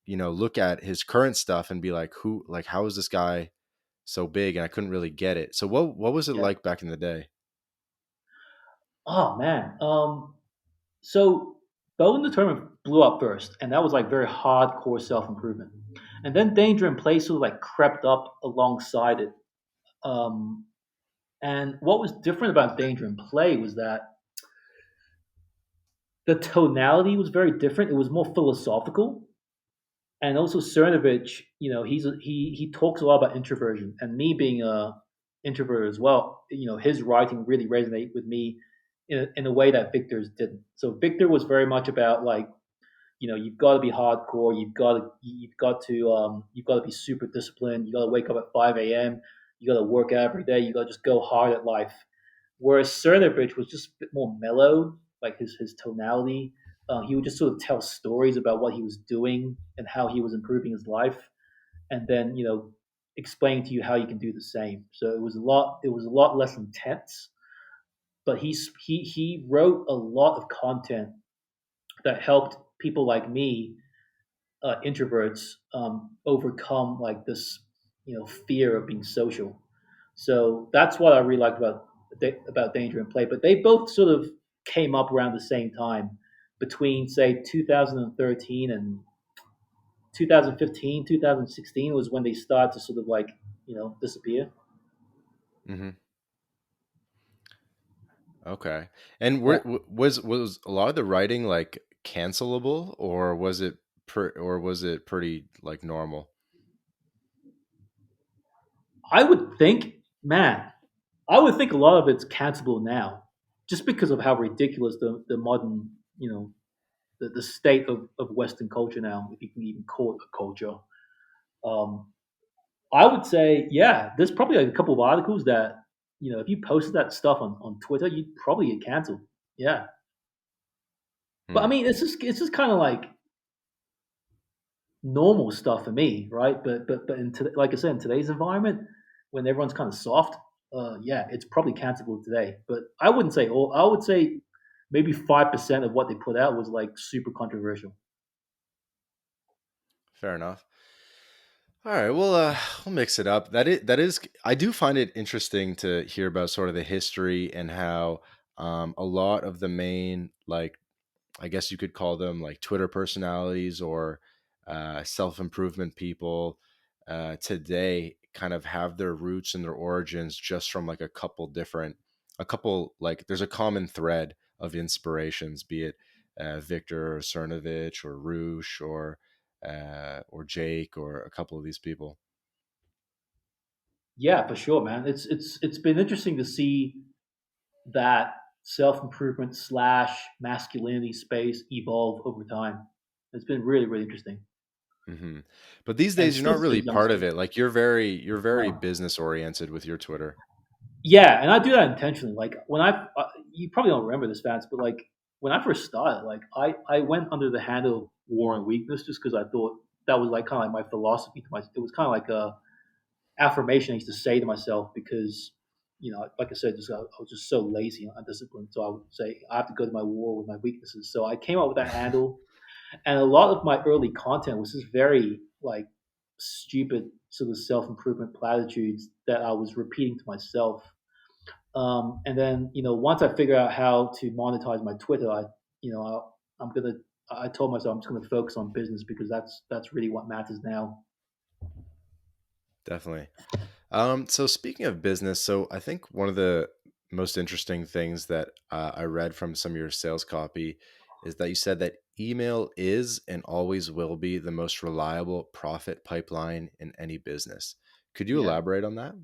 look at his current stuff and be like, who like how is this guy so big? And I couldn't really get it. So what was it yeah. like back in the day? Oh man. So Bone Determined blew up first, and that was like very hardcore self improvement. And then Danger and Play sort of like crept up alongside it. Um, and what was different about Danger and Play was that the tonality was very different. It was more philosophical, and also Cernovich, he talks a lot about introversion, and me being a introvert as well. His writing really resonated with me in a way that Victor's didn't. So Victor was very much about like, you've got to be hardcore. You've got to be super disciplined. You got to wake up at 5 a.m. You got to work out every day. You got to just go hard at life. Whereas Cernovich was just a bit more mellow, like his tonality. He would just sort of tell stories about what he was doing and how he was improving his life, and then explain to you how you can do the same. So it was a lot less intense, but he wrote a lot of content that helped people like me, introverts, overcome like this fear of being social. So that's what I really liked about Danger and Play. But they both sort of came up around the same time, between say 2013 and 2015, 2016 was when they started to sort of like disappear. Hmm. Okay. And Yeah. was a lot of the writing like cancelable, or was it pretty like normal? I would think, man, I would think a lot of it's cancelable now, just because of how ridiculous the modern the state of Western culture now, if you can even call it a culture. Um, I would say, yeah, there's probably like a couple of articles that, if you posted that stuff on Twitter, you'd probably get canceled. Yeah. But I Hmm. mean, it's just kind of like normal stuff for me, right? But like I said, in today's environment, when everyone's kind of soft, yeah, it's probably cancelable today. But I wouldn't say all. I would say maybe 5% of what they put out was like super controversial. Fair enough. All right, we'll mix it up. That is, I do find it interesting to hear about sort of the history and how a lot of the main, like, I guess you could call them like Twitter personalities or self improvement people today kind of have their roots and their origins just from like a couple, like there's a common thread of inspirations, be it Victor or Cernovich or Roosh or Jake or a couple of these people. Yeah, for sure, man. It's been interesting to see that self improvement slash masculinity space evolve over time. It's been really really interesting, Hmm. But these and days, you're not especially really for part of youngsters. it. Like you're very No. business oriented with your Twitter. Yeah, and I do that intentionally. Like when you probably don't remember this, Vance, but like when I first started, like I went under the handle War and Weakness just because I thought that was like kind of like my philosophy to my. It was kind of like a affirmation I used to say to myself because, like I said, I was just so lazy and undisciplined. So I would say I have to go to my war with my weaknesses. So I came up with that handle, and a lot of my early content was just very like stupid sort of self improvement platitudes that I was repeating to myself. And then, once I figure out how to monetize my Twitter, you know, I'm gonna. I told myself I'm just gonna focus on business because that's really what matters now. Definitely. So speaking of business, so I think one of the most interesting things that I read from some of your sales copy is that you said that email is and always will be the most reliable profit pipeline in any business. Could you Yeah. elaborate on that?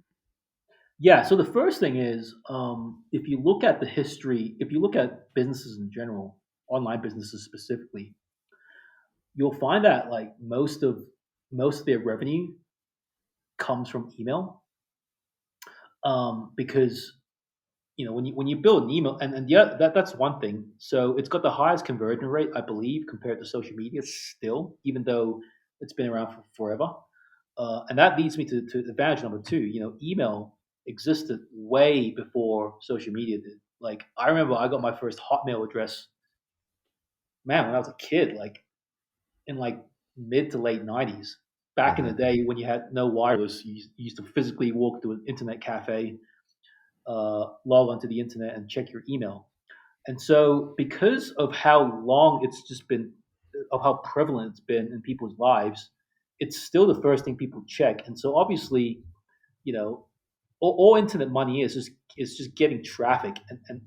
Yeah. So the first thing is, if you look at the history, if you look at businesses in general, online businesses specifically, you'll find that like most of their revenue comes from email, because when you build an email, and yeah, that's one thing. So it's got the highest conversion rate, I believe, compared to social media still, even though it's been around for forever. And that leads me to advantage number two. Email existed way before social media did. Like I remember I got my first Hotmail address, man, when I was a kid, like in like mid to late '90s. Back in the Hmm. day when you had no wireless, you used to physically walk to an internet cafe, log onto the internet, and check your email. And so, because of how long it's just been, of how prevalent it's been in people's lives, it's still the first thing people check. And so, obviously, you know, all internet money is just getting traffic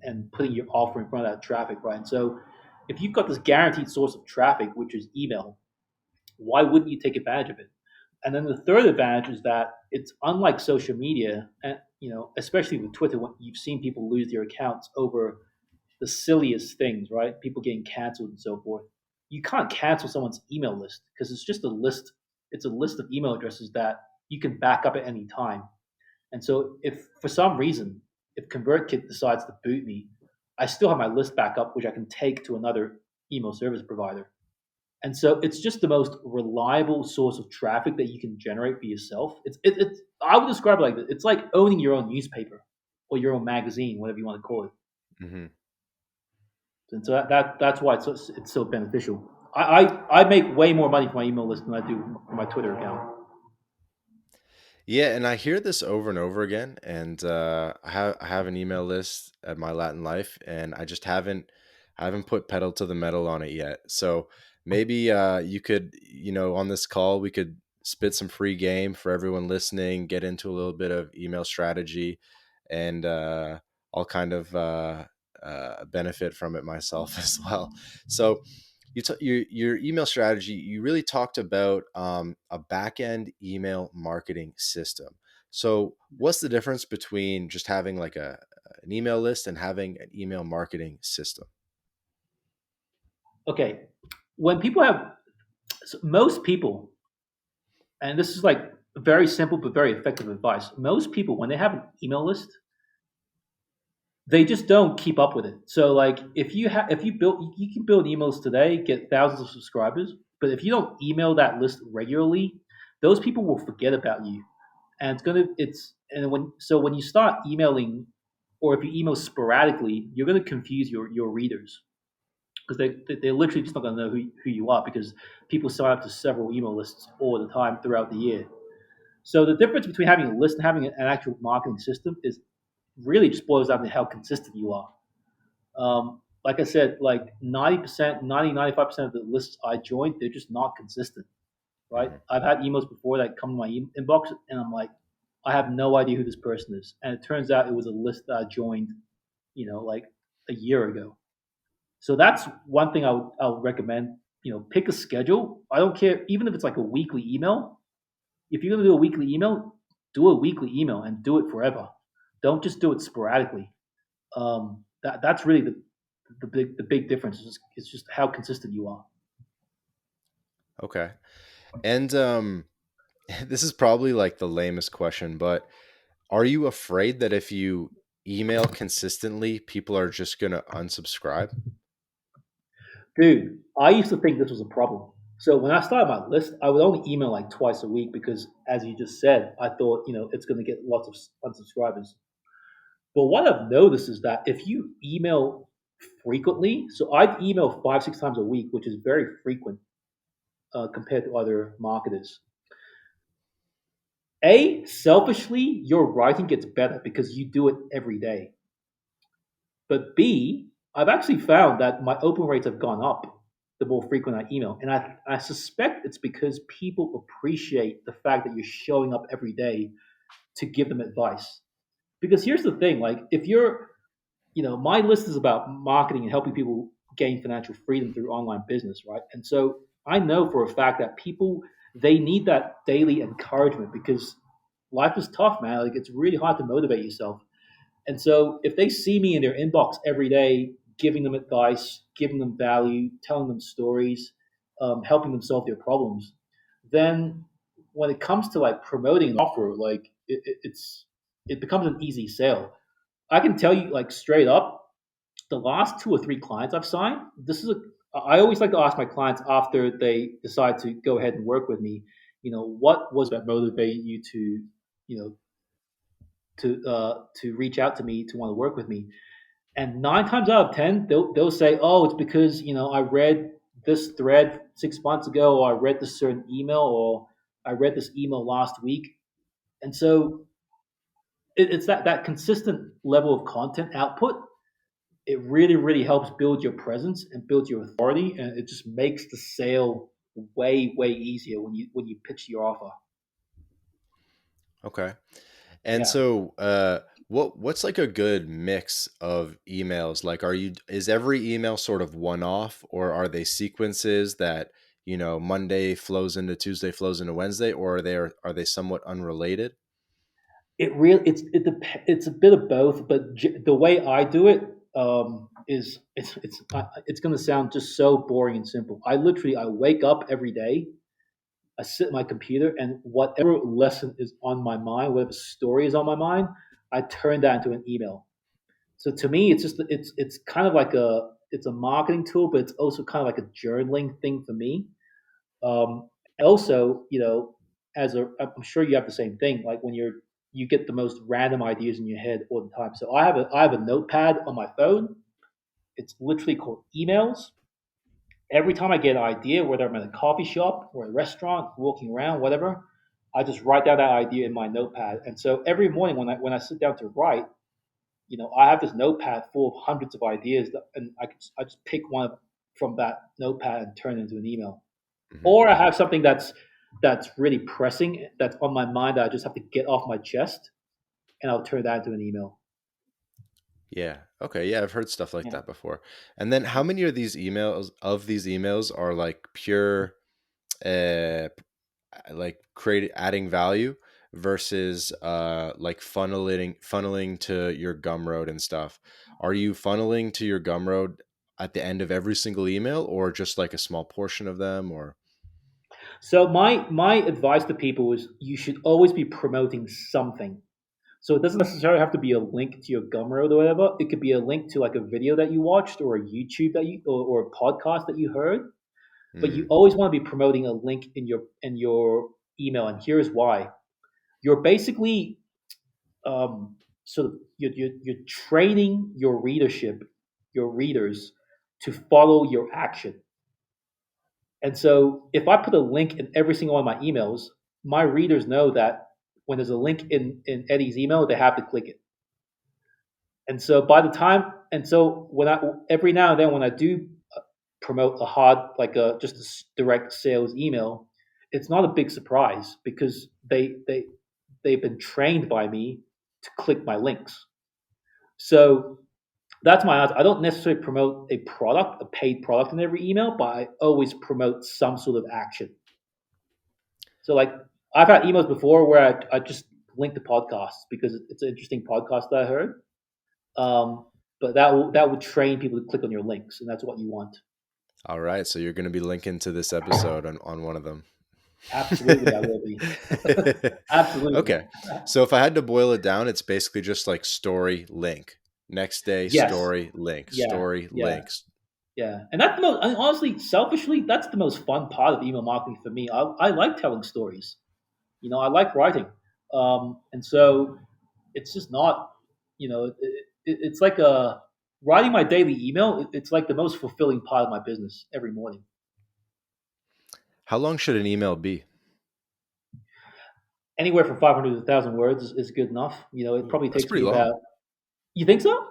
and putting your offer in front of that traffic, right? And so, if you've got this guaranteed source of traffic, which is email, why wouldn't you take advantage of it? And then the third advantage is that it's unlike social media, and especially with Twitter, when you've seen people lose their accounts over the silliest things, right? People getting canceled and so forth. You can't cancel someone's email list because it's just a list. It's a list of email addresses that you can back up at any time. And so, if for some reason, if ConvertKit decides to boot me, I still have my list back up, which I can take to another email service provider. And so, it's just the most reliable source of traffic that you can generate for yourself. It's I would describe it like this. It's like owning your own newspaper or your own magazine, whatever you want to call it. Hmm. And so that's why it's so beneficial. I make way more money from my email list than I do from my Twitter account. Yeah, and I hear this over and over again. And I have an email list at my Latin life, and I haven't put pedal to the metal on it yet. So maybe you could, on this call, we could spit some free game for everyone listening, get into a little bit of email strategy, and I'll kind of benefit from it myself as well. So your email strategy, you really talked about a back end email marketing system. So what's the difference between just having like an email list and having an email marketing system? Okay, when people have so most people, and this is like very simple but very effective advice. Most people, when they have an email list, they just don't keep up with it. So like if you build you can build emails today, get thousands of subscribers, but if you don't email that list regularly, those people will forget about you. And when you start emailing or if you email sporadically, you're gonna confuse your readers because they're literally just not gonna know who you are because people sign up to several email lists all the time throughout the year. So the difference between having a list and having an actual marketing system is really just boils down to how consistent you are. Like I said, like 90%, 95% of the lists I joined, they're just not consistent, right? Hmm. I've had emails before that come to my inbox and I'm like, I have no idea who this person is. And it turns out it was a list that I joined, like a year ago. So that's one thing I'll recommend. Pick a schedule. I don't care, even if it's like a weekly email. If you're going to do a weekly email, do a weekly email and do it forever. Don't just do it sporadically. That's really the big difference. It's just how consistent you are. Okay. And this is probably like the lamest question, but are you afraid that if you email consistently, people are just going to unsubscribe? Dude, I used to think this was a problem. So when I started my list, I would only email like twice a week because, as you just said, I thought it's going to get lots of unsubscribers. But what I've noticed is that if you email frequently, so I email 5 6 times a week, which is very frequent compared to other marketers. Selfishly, your writing gets better because you do it every day. But B, I've actually found that my open rates have gone up the more frequent I email. And I suspect it's because people appreciate the fact that you're showing up every day to give them advice. Because here's the thing, like if you're, my list is about marketing and helping people gain financial freedom through online business, right? And so I know for a fact that people, they need that daily encouragement because life is tough, man. Like it's really hard to motivate yourself. And so if they see me in their inbox every day, giving them advice, giving them value, telling them stories, helping them solve their problems, then when it comes to like promoting an offer, like it becomes an easy sale. I can tell you like straight up, the last 2 or 3 clients I've signed, I always like to ask my clients after they decide to go ahead and work with me, what was that motivated you you know, to reach out to me to want to work with me. And 9 times out of 10, they'll say, "Oh, it's because I read this thread 6 months ago, or I read this certain email, or I read this email last week." And so it's that consistent level of content output. It really really helps build your presence and build your authority, and it just makes the sale way easier when you pitch your offer. Okay. And Yeah. so what's like a good mix of emails? Like is every email sort of one off, or are they sequences that, Monday flows into Tuesday, flows into Wednesday, or are they somewhat unrelated? It's a bit of both, but the way I do it is it's going to sound just so boring and simple. I wake up every day, I sit at my computer, and whatever lesson is on my mind, whatever story is on my mind, I turn that into an email. So to me, it's kind of like a marketing tool, but it's also kind of like a journaling thing for me. Also, I'm sure you have the same thing. Like when you get the most random ideas in your head all the time. So I have a notepad on my phone. It's literally called emails. Every time I get an idea, whether I'm in a coffee shop or a restaurant, walking around, whatever, I just write down that idea in my notepad. And so every morning when I sit down to write, I have this notepad full of hundreds of ideas, and I just pick one from that notepad and turn it into an email. Hmm. Or I have something that's really pressing that's on my mind that I just have to get off my chest, and I'll turn that into an email. Yeah. Okay. Yeah, I've heard stuff like Yeah. that before. And then how many of these emails are like pure uh like create adding value versus like funneling to your Gumroad and stuff? Are you funneling to your Gumroad at the end of every single email, or just like a small portion of them, or So my advice to people is you should always be promoting something. So it doesn't necessarily have to be a link to your Gumroad or whatever. It could be a link to like a video that you watched or a YouTube that or a podcast that you heard. But you mm, always want to be promoting a link in your email, and here's why: you're basically sort of you're training your readership, your readers, to follow your action. And so if I put a link in every single one of my emails, my readers know that when there's a link in Eddie's email, they have to click it. And so by the time, and so when I every now and then when I do promote a hard like a just a direct sales email, it's not a big surprise because they've been trained by me to click my links. So that's my answer. I don't necessarily promote a product, a paid product in every email, but I always promote some sort of action. So like I've had emails before where I just link to podcasts because it's an interesting podcast that I heard. But that will train people to click on your links, and that's what you want. all right. So you're going to be linking to this episode on one of them. Absolutely, I will be. Absolutely. Okay. So if I had to boil it down, it's basically just like story link. Next day, Yes. story link, Yeah. story Yeah. links. Yeah. And that's the most. I mean, honestly, selfishly, that's the most fun part of email marketing for me. I like telling stories. I like writing, and so it's just not. It's like a writing my daily email. It's like the most fulfilling part of my business every morning. How long should an email be? Anywhere from 500 to 1,000 words is good enough. It Ooh, probably that's takes me pretty long. about. You think so?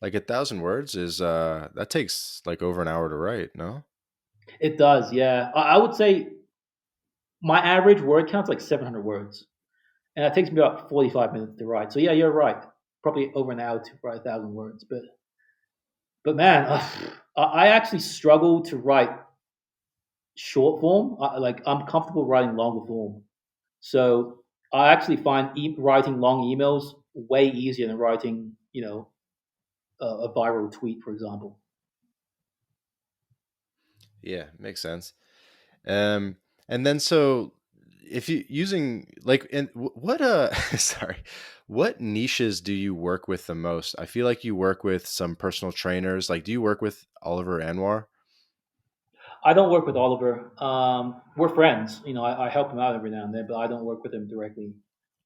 Like 1,000 words is that takes like over an hour to write, no? It does, yeah. I would say my average word count's like 700 words, and it takes me about 45 minutes to write. So yeah, you're right. Probably over an hour to write 1,000 words, but man, I actually struggle to write short form. Like I'm comfortable writing longer form. So I actually find writing long emails way easier than writing, a viral tweet, for example. Yeah, makes sense. Um, and then so if you using like in what sorry, what niches do you work with the most? I feel like you work with some personal trainers. Like, do you work with Oliver Anwar? I don't work with Oliver. We're friends. I help him out every now and then, but I don't work with him directly.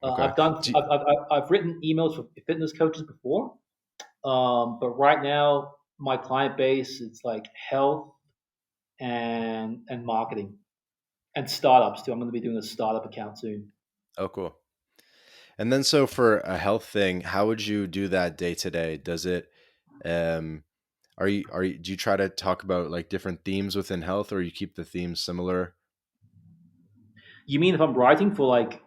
Okay. I've done. Do you- I've written emails for fitness coaches before, but right now my client base it's like health and marketing and startups too. I'm going to be doing a startup account soon. oh, cool. And then so for a health thing, how would you do that day to day? Does it um are you do you try to talk about like different themes within health, or you keep the themes similar? You mean if I'm writing for like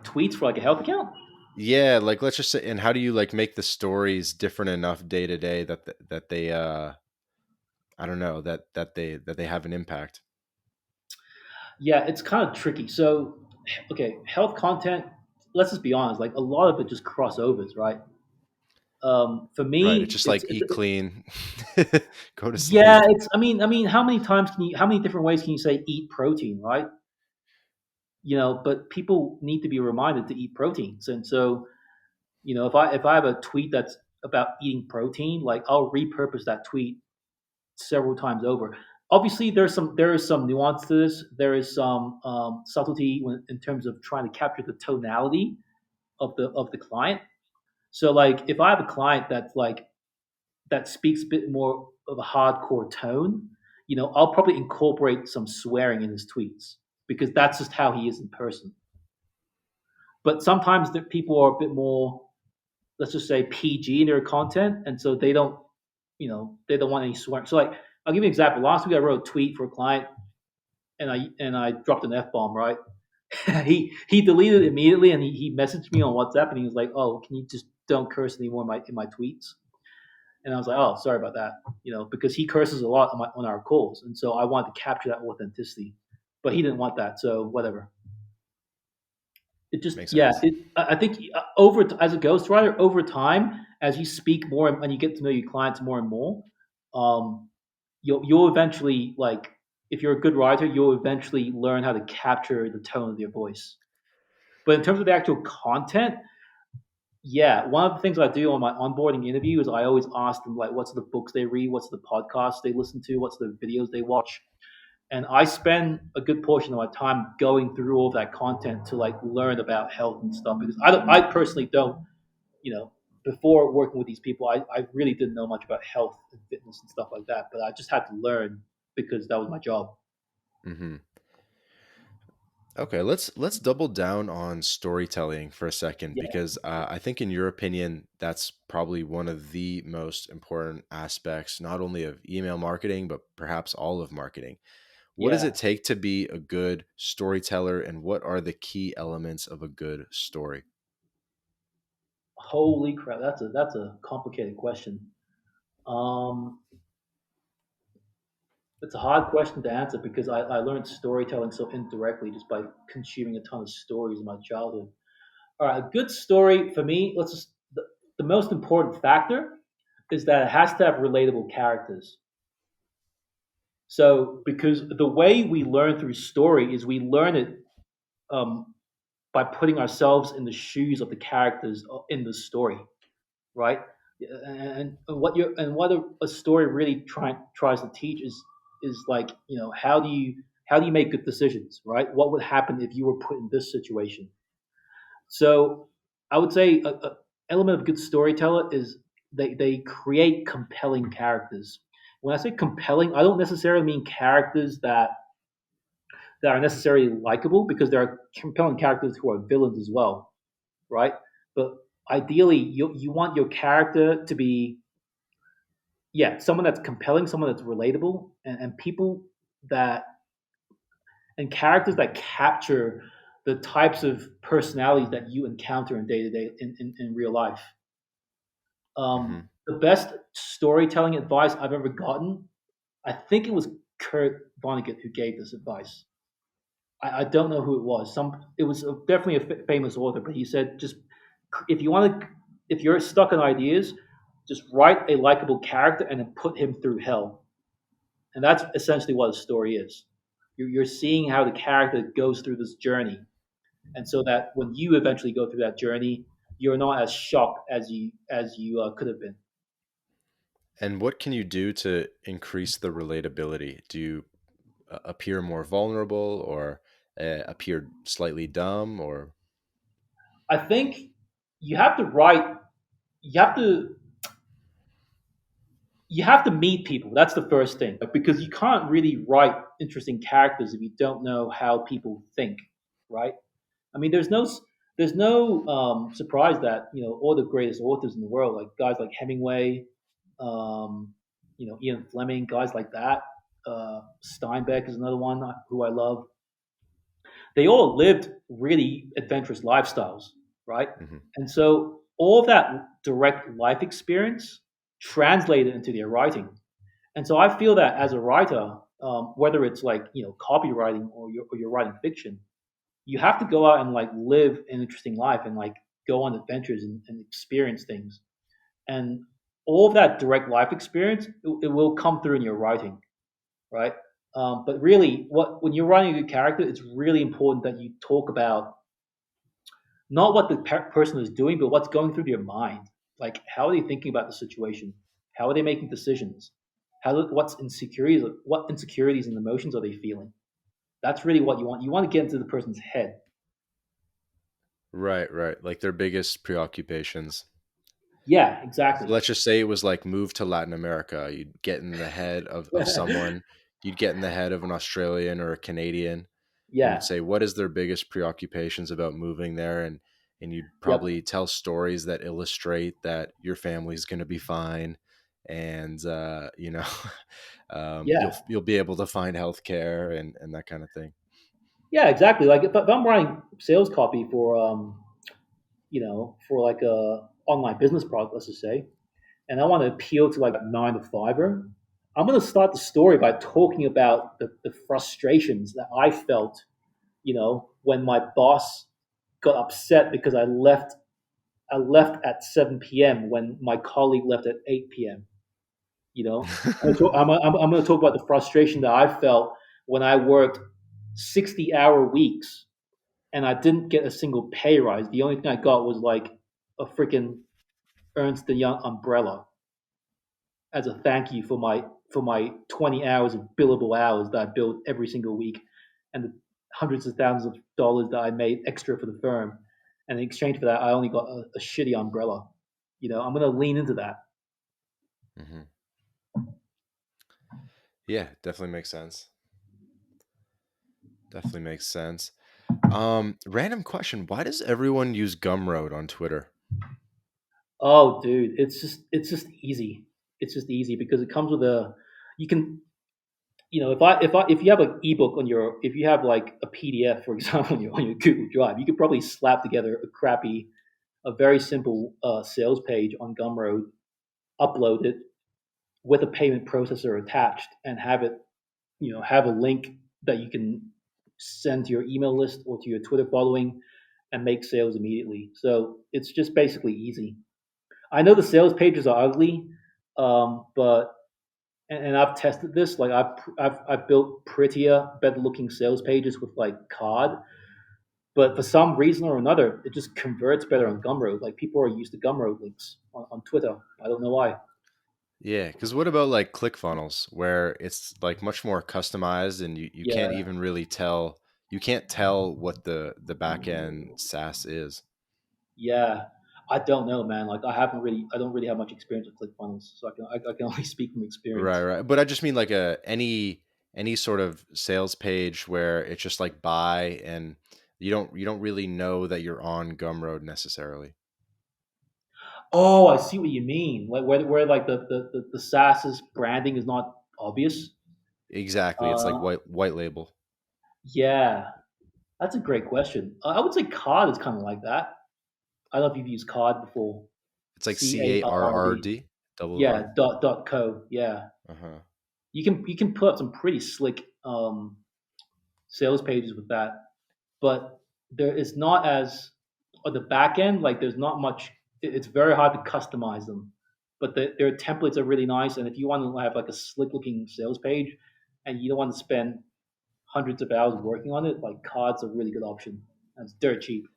tweets for like a health account? Yeah, like let's just say, and how do you like make the stories different enough day to day that that they I don't know, that they have an impact. Yeah, it's kind of tricky. So, okay, health content. Let's just be honest. Like a lot of it just crossovers, right? For Right. It's me, just it's, like it's eat clean, go to yeah. sleep. It's I mean, how many times can you? How many different ways can you say eat protein, right? But people need to be reminded to eat proteins, and so if I have a tweet that's about eating protein, like I'll repurpose that tweet several times over. Obviously, there is some nuance to this. There is some subtlety in terms of trying to capture the tonality of the client. So, like, if I have a client that's like that speaks a bit more of a hardcore tone, I'll probably incorporate some swearing in his tweets because that's just how he is in person. But sometimes the people are a bit more, let's just say, PG in their content, and so they don't want any swearing. So, like, I'll give you an example. Last week, I wrote a tweet for a client, and I dropped an f bomb. Right? he deleted it immediately, and he messaged me on WhatsApp, and he was like, "Oh, can you just don't curse anymore in my tweets?" And I was like, "Oh, sorry about that." Because he curses a lot on our calls, and so I wanted to capture that authenticity, but he didn't want that, so whatever. It just Makes yeah. sense. I think as a ghostwriter, over time, as you speak more and you get to know your clients more and more, um, you'll eventually like if you're a good writer, you'll eventually learn how to capture the tone of your voice. But in terms of the actual content, yeah, one of the things I do on my onboarding interview is I always ask them like, what's the books they read, what's the podcasts they listen to, what's the videos they watch, and I spend a good portion of my time going through all of that content to like learn about health and stuff because I personally don't, you know, before working with these people, I really didn't know much about health and fitness and stuff like that, but I just had to learn because that was my job. Hmm. Okay, let's double down on storytelling for a second Yeah, because I think, in your opinion, that's probably one of the most important aspects, not only of email marketing, but perhaps all of marketing. What does yeah. it take to be a good storyteller, and what are the key elements of a good story? Holy crap, that's a complicated question. Um, it's a hard question to answer because I learned storytelling so indirectly just by consuming a ton of stories in my childhood. All right, a good story for me, the most important factor is that it has to have relatable characters. So, because the way we learn through story is we learn it um, by putting ourselves in the shoes of the characters in the story, right? And what a story really tries to teach is like how do you make good decisions, right? What would happen if you were put in this situation? So I would say a element of good storyteller is they create compelling characters. When I say compelling, I don't necessarily mean characters that are necessarily likable because there are compelling characters who are villains as well, right? But ideally, you want your character to be someone that's compelling, someone that's relatable, and people that and characters that capture the types of personalities that you encounter in day to day in real life. Hmm. The best storytelling advice I've ever gotten, I think it was Kurt Vonnegut who gave this advice. I don't know who it was. It was definitely a famous author, but he said just if you want to, if you're stuck on ideas, just write a likable character and then put him through hell, and that's essentially what a story is. You're seeing how the character goes through this journey, and so that when you eventually go through that journey, you're not as shocked as you could have been. And what can you do to increase the relatability? Do you appear more vulnerable, or appear slightly dumb, or I think you have to write. You have to you have to meet people. That's the first thing because you can't really write interesting characters if you don't know how people think, right? I mean, there's no surprise that all the greatest authors in the world, like guys like Hemingway, Ian Fleming, guys like that. Steinbeck is another one who I love. They all lived really adventurous lifestyles, right? Mhm. And so all of that direct life experience translated into their writing. And so I feel that as a writer, whether it's like copywriting or you're writing fiction, you have to go out and like live an interesting life and like go on adventures and experience things. And all of that direct life experience, it will come through in your writing, right? But really, when you're writing a good character, it's really important that you talk about not what the person is doing, but what's going through their mind. Like, how are they thinking about the situation? How are they making decisions? What insecurities and emotions are they feeling? That's really what you want. You want to get into the person's head. Right, right. Like their biggest preoccupations. Yeah, So exactly. let's just say it was like move to Latin America. You'd get in the head of someone, you'd get in the head of an Australian or a Canadian, and you'd Yeah. say, what is their biggest preoccupations about moving there? And you'd Yep. probably tell stories that illustrate that your family's going to be fine. And, Yeah. you'll be able to find healthcare and that kind of thing. Yeah. Exactly. Like if I'm writing sales copy for like a online business product, let's just say, and I want to appeal to like a 9 to 5er, I'm going to start the story by talking about the frustrations that I felt, when my boss got upset because I left at 7 p.m. when my colleague left at 8 p.m. You know, I'm going to talk about the frustration that I felt when I worked 60-hour weeks and I didn't get a single pay rise. The only thing I got was like a freaking Ernst and Young umbrella as a thank you for my 20 hours of billable hours that I billed every single week, and the hundreds of thousands of dollars that I made extra for the firm. And in exchange for that, I only got a shitty umbrella. You know, I'm going to lean into that. Hmm. Yeah, definitely makes sense. Definitely makes sense. Random question: why does everyone use Gumroad on Twitter? Oh, dude, it's just easy. It's just easy because it comes with a you can you know if you have an ebook on your if you have like a PDF for example on your Google Drive, you could probably slap together a very simple sales page on Gumroad, upload it with a payment processor attached, and have it have a link that you can send to your email list or to your Twitter following and make sales immediately. So it's just basically easy. I know the sales pages are ugly, but and I've tested this. Like I've built prettier, better looking sales pages with like card, but for some reason or another, it just converts better on Gumroad. Like people are used to Gumroad links on Twitter. I don't know why. Yeah, because what about like ClickFunnels, where it's like much more customized, and you can't Yeah, even really tell, you can't tell what the back end SaaS is. yeah. I don't know, man. Like I don't really have much experience with ClickFunnels, so I can only speak from Right, experience. right. But I just mean like a any sort of sales page where it's just like buy, and you don't really know that you're on Gumroad necessarily. Oh, I see what you mean. Like where like the SaaS's branding is not obvious. Exactly. It's like Uh, white label. yeah, that's a great question. I would say Card is kind of like that. I don't know if you've used Card before. It's like CARRD. CARRD, double Yeah, R. dot co. Yeah, Uh-huh. you can put up some pretty slick sales pages with that, but there is not as on the back end. Like there's not much. It's very hard to customize them, but their templates are really nice. And if you want to have like a slick looking sales page, and you don't want to spend hundreds of hours working on it, like Card's a really good option. And it's dirt cheap.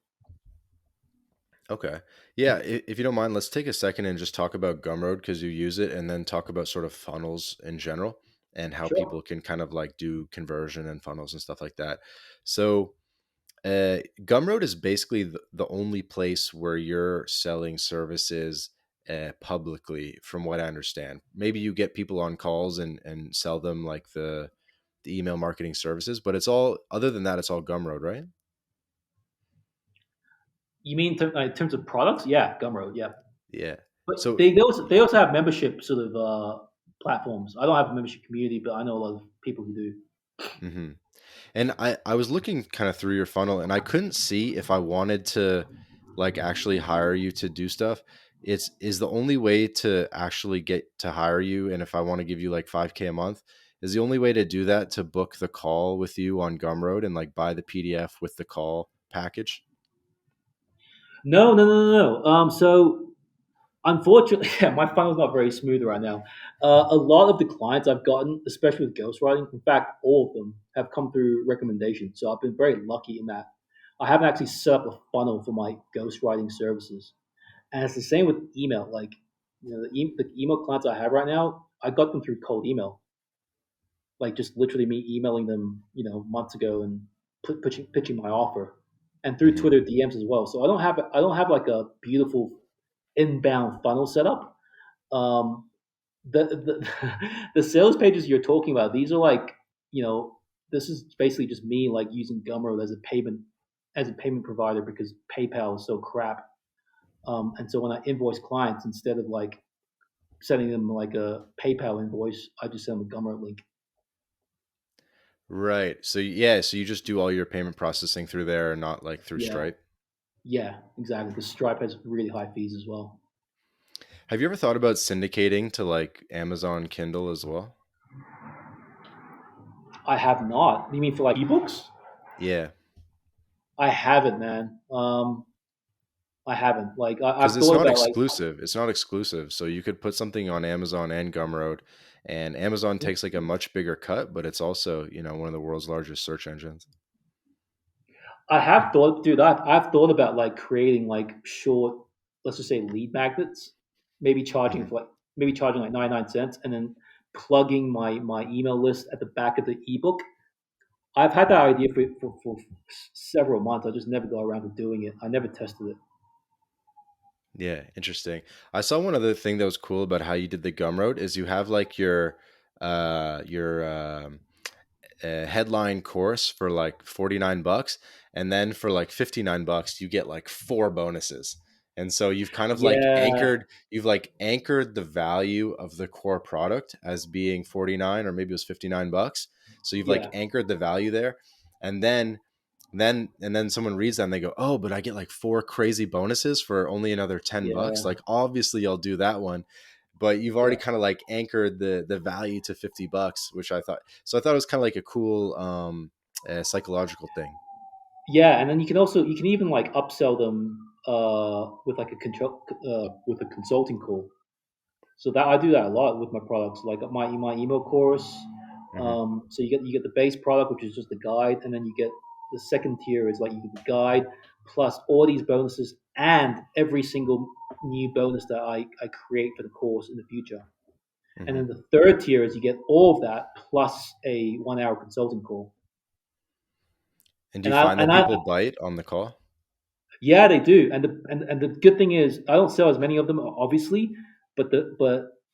Okay. Yeah, if you don't mind, let's take a second and just talk about Gumroad because you use it, and then talk about sort of funnels in general and how Sure. people can kind of like do conversion and funnels and stuff like that. So, Gumroad is basically the only place where you're selling services publicly, from what I understand. Maybe you get people on calls and sell them like the email marketing services, but it's all, other than that, it's all Gumroad, right? You mean in terms of products? Yeah, Gumroad. Yeah, Yeah. but So, they also have membership sort of platforms. I don't have a membership community, but I know a lot of people who do. mhm. And I was looking kind of through your funnel, and I couldn't see if I wanted to like actually hire you to do stuff. It's is the only way to actually get to hire you, and if I want to give you like 5K a month, is the only way to do that to book the call with you on Gumroad and like buy the PDF with the call package. No, no, no, no, no. So unfortunately, yeah, my funnel's not very smooth right now. A lot of the clients I've gotten, especially with ghostwriting, in fact, all of them have come through recommendation. So I've been very lucky in that. I haven't actually set up a funnel for my ghostwriting services. And it's the same with email. Like, the email clients I have right now, I got them through cold email. Like just literally me emailing them, months ago and pitching my offer, and through Hmm. Twitter DMs as well. So I don't have like a beautiful inbound funnel setup. Um, the the sales pages you're talking about, these are like this is basically just me like using Gumroad as a payment provider because PayPal is so crap. And so when I invoice clients, instead of like sending them like a PayPal invoice, I just send them a Gumroad link. Right. So yeah, so you just do all your payment processing through there and not like through Yeah, Stripe. yeah, exactly. Because Stripe has really high fees as well. Have you ever thought about syndicating to like Amazon Kindle as well? I have not. You mean for like ebooks? Yeah. I haven't, man. I haven't. Like Because I've thought about like it's not exclusive. So you could put something on Amazon and Gumroad, and Amazon takes like a much bigger cut, but it's also, one of the world's largest search engines. I have thought, dude. I've thought about like creating like short, let's just say lead magnets, maybe charging Hmm. for like maybe charging like 99 cents, and then plugging my email list at the back of the ebook. I've had that idea for several months. I just never got around to doing it. I never tested it. Yeah, interesting. I saw one other thing that was cool about how you did the Gumroad is you have like your headline course for like 49 bucks, and then for like 59 bucks you get like four bonuses. And so you've kind of like Yeah, anchored the value of the core product as being 49, or maybe it was 59 bucks. So you've like yeah, anchored the value there. And then someone reads that and they go, "Oh, but I get like four crazy bonuses for only another 10 bucks." yeah, Like obviously I'll do that one, but you've already yeah, kind of like anchored the value to 50 bucks, which I thought it was kind of like a cool psychological thing. yeah. And then you can even like upsell them with like a control with a consulting call. So that I do that a lot with my products, like my email course. Hmm. So you get the base product, which is just the guide, and then you get the second tier is like you get the guide plus all these bonuses and every single new bonus that I create for the course in the future. And Hmm. then the third tier is you get all of that plus a 1 hour consulting call. And do you And I find that and I people bite on the call? Yeah, they do. And the good thing is I don't sell as many of them, obviously, but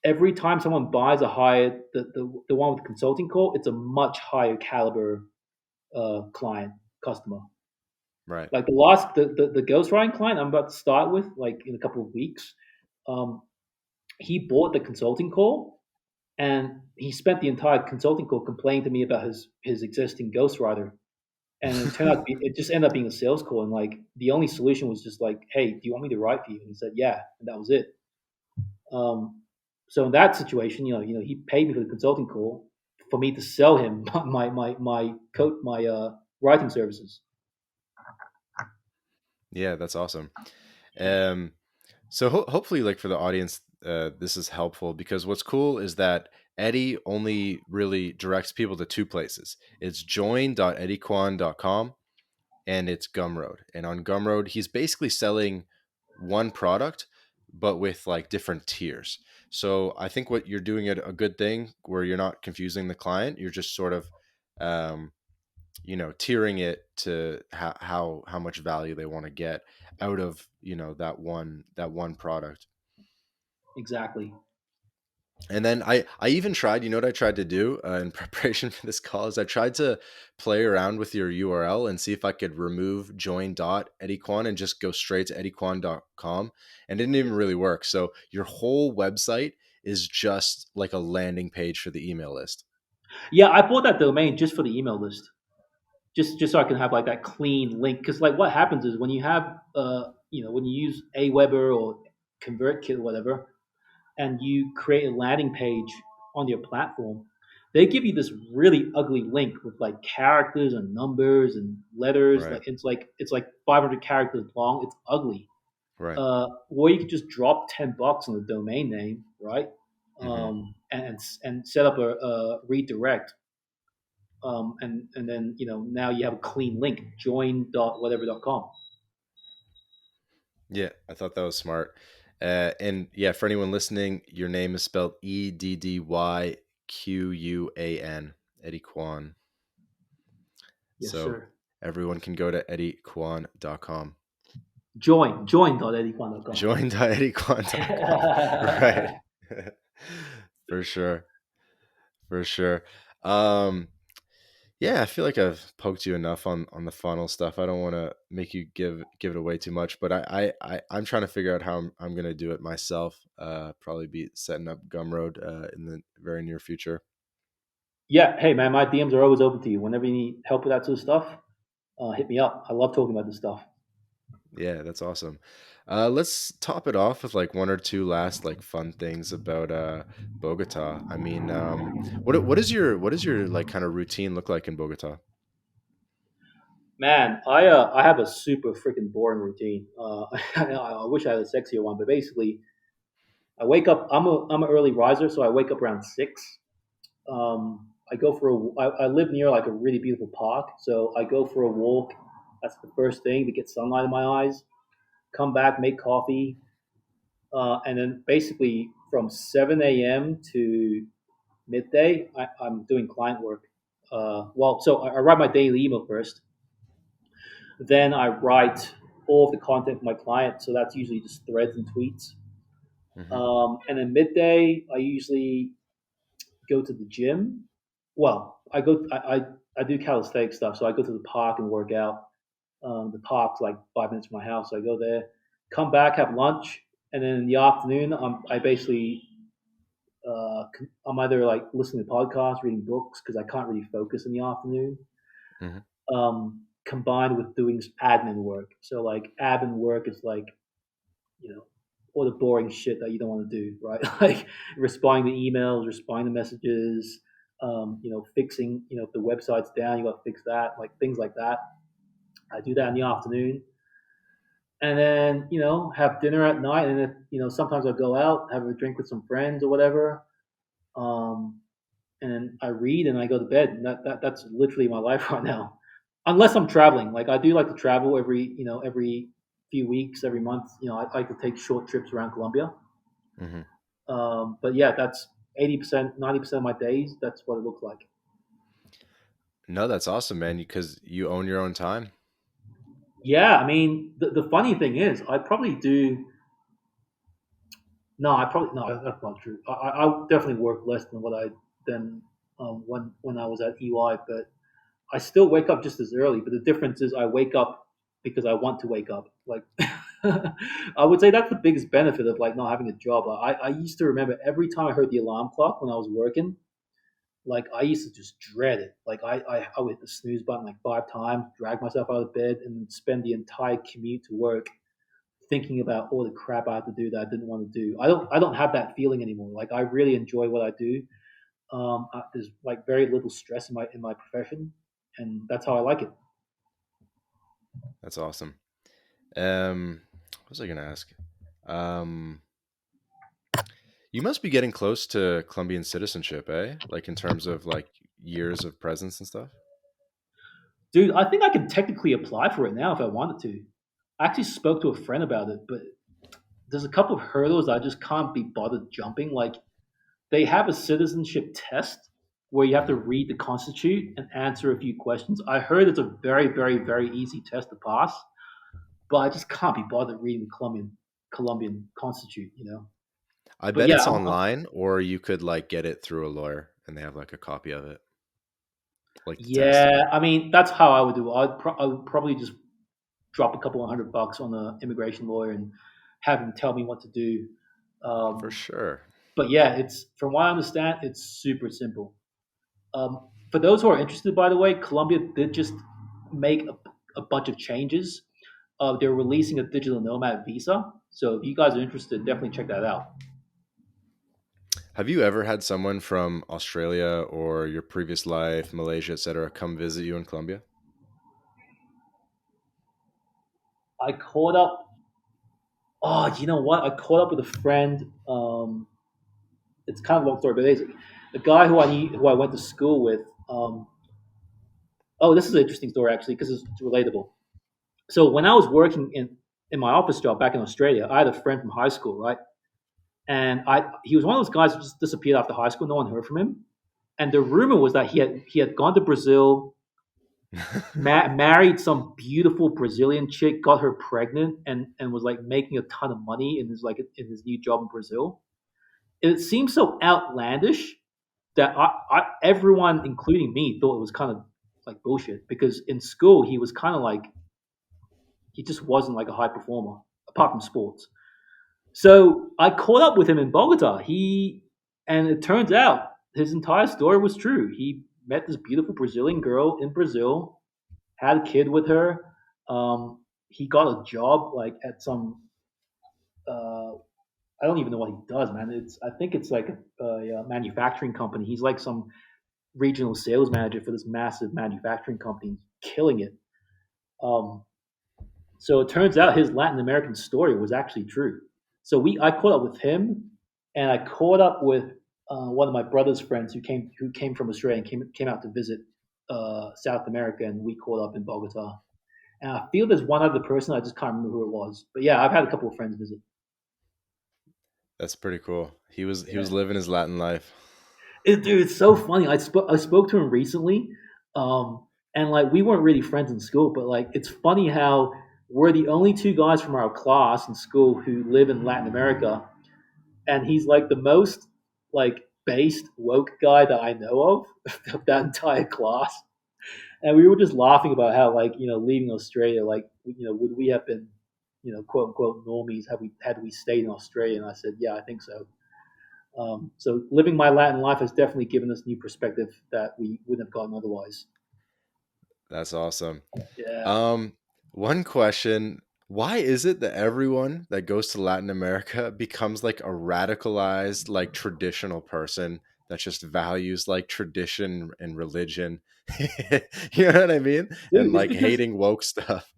every time someone buys a higher the one with the consulting call, it's a much higher caliber client customer. Right. Like the ghostwriting client I'm about to start with, like in a couple of weeks, um, he bought the consulting call and he spent the entire consulting call complaining to me about his existing ghostwriter. And it turned out to be, it just ended up being a sales call. And like the only solution was just like, hey, do you want me to write for you? And he said, yeah. And that was it. Um, so in that situation, he paid me for the consulting call for me to sell him my writing services. Yeah, that's awesome. um So hopefully, like for the audience, this is helpful, because what's cool is that Eddie only really directs people to two places. It's join.eddyquan.com and it's Gumroad. And on Gumroad, he's basically selling one product, but with like different tiers. So I think what you're doing a good thing where you're not confusing the client. You're just sort of, um, tiering it to how much value they want to get out of that one product. Exactly. And then I even tried, you know what I tried to do in preparation for this call is I tried to play around with your URL and see if I could remove join.eddyquan and just go straight to eddyquan.com, and it didn't even really work. So your whole website is just like a landing page for the email list. Yeah, I bought that domain just for the email list, just so I can have like that clean link. Because like what happens is when you have when you use Aweber or ConvertKit or whatever, and you create a landing page on your platform, they give you this really ugly link with like characters and numbers and letters. Right. It's like 500 characters long. It's ugly. Right. Or you could just drop $10 on the domain name, right? Hmm. And set up a redirect. And then now you have a clean link, join dot whatever dot com. Yeah, I thought that was smart. And yeah, for anyone listening, your name is spelled EDDYQUAN, Eddie Quan. Yes, So sir. everyone can go to eddyquan.com. Join dot eddyquan dot com. Join.eddyquan.com. Right. For sure. For sure. Um, yeah, I feel like I've poked you enough on the funnel stuff. I don't want to make you give it away too much, but I'm trying to figure out how I'm gonna do it myself. Probably be setting up Gumroad in the very near future. Yeah, hey man, my DMs are always open to you. Whenever you need help with that sort of stuff, hit me up. I love talking about this stuff. Yeah, that's awesome. Let's top it off with like one or two last like fun things about Bogota. I mean, what is your like kind of routine look like in Bogota? Man, I have a super freaking boring routine. I wish I had a sexier one, but basically, I wake up. I'm an early riser, so I wake up around 6. I go for a. I live near like a really beautiful park, so I go for a walk. That's the first thing to get sunlight in my eyes. Come back, make coffee, and then basically from 7 a.m. to midday, I'm doing client work. I write my daily email first. Then I write all of the content for my client. So that's usually just threads and tweets. Hmm. And then midday, I usually go to the gym. Well, I do calisthenic stuff. So I go to the park and work out. The park's like 5 minutes from my house. So I go there, come back, have lunch. And then in the afternoon, I basically, I'm either like listening to podcasts, reading books, because I can't really focus in the afternoon. Hmm. Combined with doing admin work. So like admin work is like, you know, all the boring shit that you don't want to do, right? Like responding to emails, responding to messages, fixing, if the website's down, you got to fix that, like things like that. I do that in the afternoon. And then, have dinner at night. And then, sometimes I'll go out, have a drink with some friends or whatever. Um, and then I read and I go to bed. And that's literally my life right now. Unless I'm traveling, like I do like to travel every few weeks, every month. I like to take short trips around Colombia. Hmm. But yeah, that's 80%, 90% of my days. That's what it looks like. No, that's awesome, man. Because you own your own time. Yeah, I mean, the funny thing is, I probably do. No, I probably no. That's not true. I definitely work less than what I than when I was at EY, but I still wake up just as early, but the difference is I wake up because I want to wake up. Like, I would say that's the biggest benefit of like not having a job. I used to remember every time I heard the alarm clock when I was working, like I used to just dread it. Like I would hit the snooze button like 5 times, drag myself out of bed, and spend the entire commute to work thinking about all the crap I had to do that I didn't want to do. I don't have that feeling anymore. Like I really enjoy what I do. There's like very little stress in my profession, and that's how I like it. That's awesome. What was I gonna ask? Um, you must be getting close to Colombian citizenship, eh? Like in terms of like years of presence and stuff. Dude, I think I can technically apply for it now if I wanted to. I actually spoke to a friend about it, but there's a couple of hurdles I just can't be bothered jumping. Like they have a citizenship test where you have to Hmm. read the constitution and answer a few questions. I heard it's a very, very, very easy test to pass, but I just can't be bothered reading the Colombian constitution. I But bet yeah, it's online, or you could like get it through a lawyer, and they have like a copy of it, like the test. yeah. I mean, that's how I would do it. I would probably just drop a couple of $100 on the immigration lawyer and have him tell me what to do. For Um, sure. but yeah, it's from what I understand, it's super simple. For those who are interested, by the way, Colombia did just make a bunch of changes. They're releasing a digital nomad visa. So if you guys are interested, definitely check that out. Have you ever had someone from Australia or your previous life, Malaysia, etc., come visit you in Colombia? I caught up. Oh, you know what? I caught up with a friend. It's kind of a long story, but basically, the guy who I went to school with. Oh, this is an interesting story actually because it's relatable. So when I was working in my office job back in Australia, I had a friend from high school, right? And I he was one of those guys who just disappeared after high school. No one heard from him. And the rumor was that he had gone to Brazil, married some beautiful Brazilian chick, got her pregnant, and was like making a ton of money in his new job in Brazil. It seemed so outlandish that everyone, including me, thought it was kind of like bullshit because in school he was kind of like he just wasn't like a high performer apart from sports. So I caught up with him in Bogota. And it turns out his entire story was true. He met this beautiful Brazilian girl in Brazil, had a kid with her. He got a job like at some uh, I don't even know what he does, man. I think it's like a manufacturing company. He's like some regional sales manager for this massive manufacturing company, killing it. Um, so it turns out his Latin American story was actually true. So I caught up with him, and I caught up with one of my brother's friends who came from Australia and came out to visit South America, and we caught up in Bogota. And I feel there's one other person, I just can't remember who it was. But yeah, I've had a couple of friends visit. That's pretty cool. He was Yeah. living his Latin life. Dude, it's so funny. I spoke to him recently, and like we weren't really friends in school, but like it's funny how we're the only two guys from our class in school who live in Latin America, and he's like the most like based woke guy that I know of that entire class. And we were just laughing about how like leaving Australia, like would we have been quote unquote normies had we stayed in Australia? And I said, yeah, I think so. So living my Latin life has definitely given us new perspective that we wouldn't have gotten otherwise. That's awesome. Yeah, Um, One question, why is it that everyone that goes to Latin America becomes like a radicalized, like traditional person that just values like tradition and religion? You know what I mean? dude, And like hating woke stuff.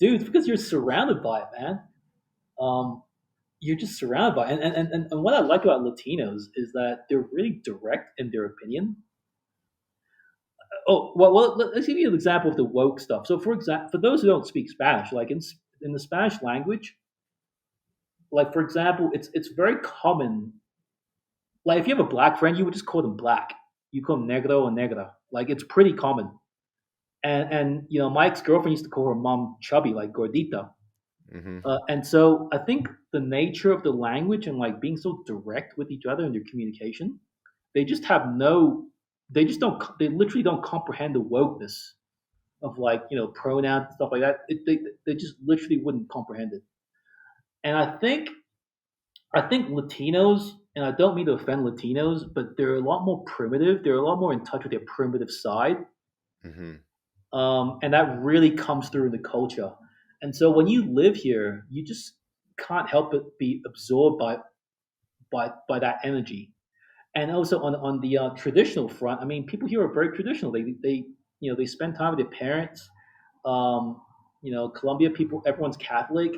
it's because you're surrounded by it, man. Um, you're just surrounded by it. And what I like about Latinos is that they're really direct in their opinion. Oh well, let's give you an example of the woke stuff. So for those who don't speak Spanish, like in the Spanish language, like for example, it's very common. Like if you have a black friend, you would just call them black. You call them negro or negra. Like it's pretty common. And my ex girlfriend used to call her mom chubby, like gordita. Hmm. And so I think the nature of the language and like being so direct with each other in their communication, they just have no, they just don't, they literally don't comprehend the wokeness of like pronouns and stuff like that. They just literally wouldn't comprehend it. And I think Latinos, and I don't mean to offend Latinos, but they're a lot more primitive. They're a lot more in touch with their primitive side, Hmm. and that really comes through in the culture. And so when you live here, you just can't help but be absorbed by that energy. And also on the traditional front, I mean, people here are very traditional. They spend time with their parents. Colombia people, everyone's Catholic,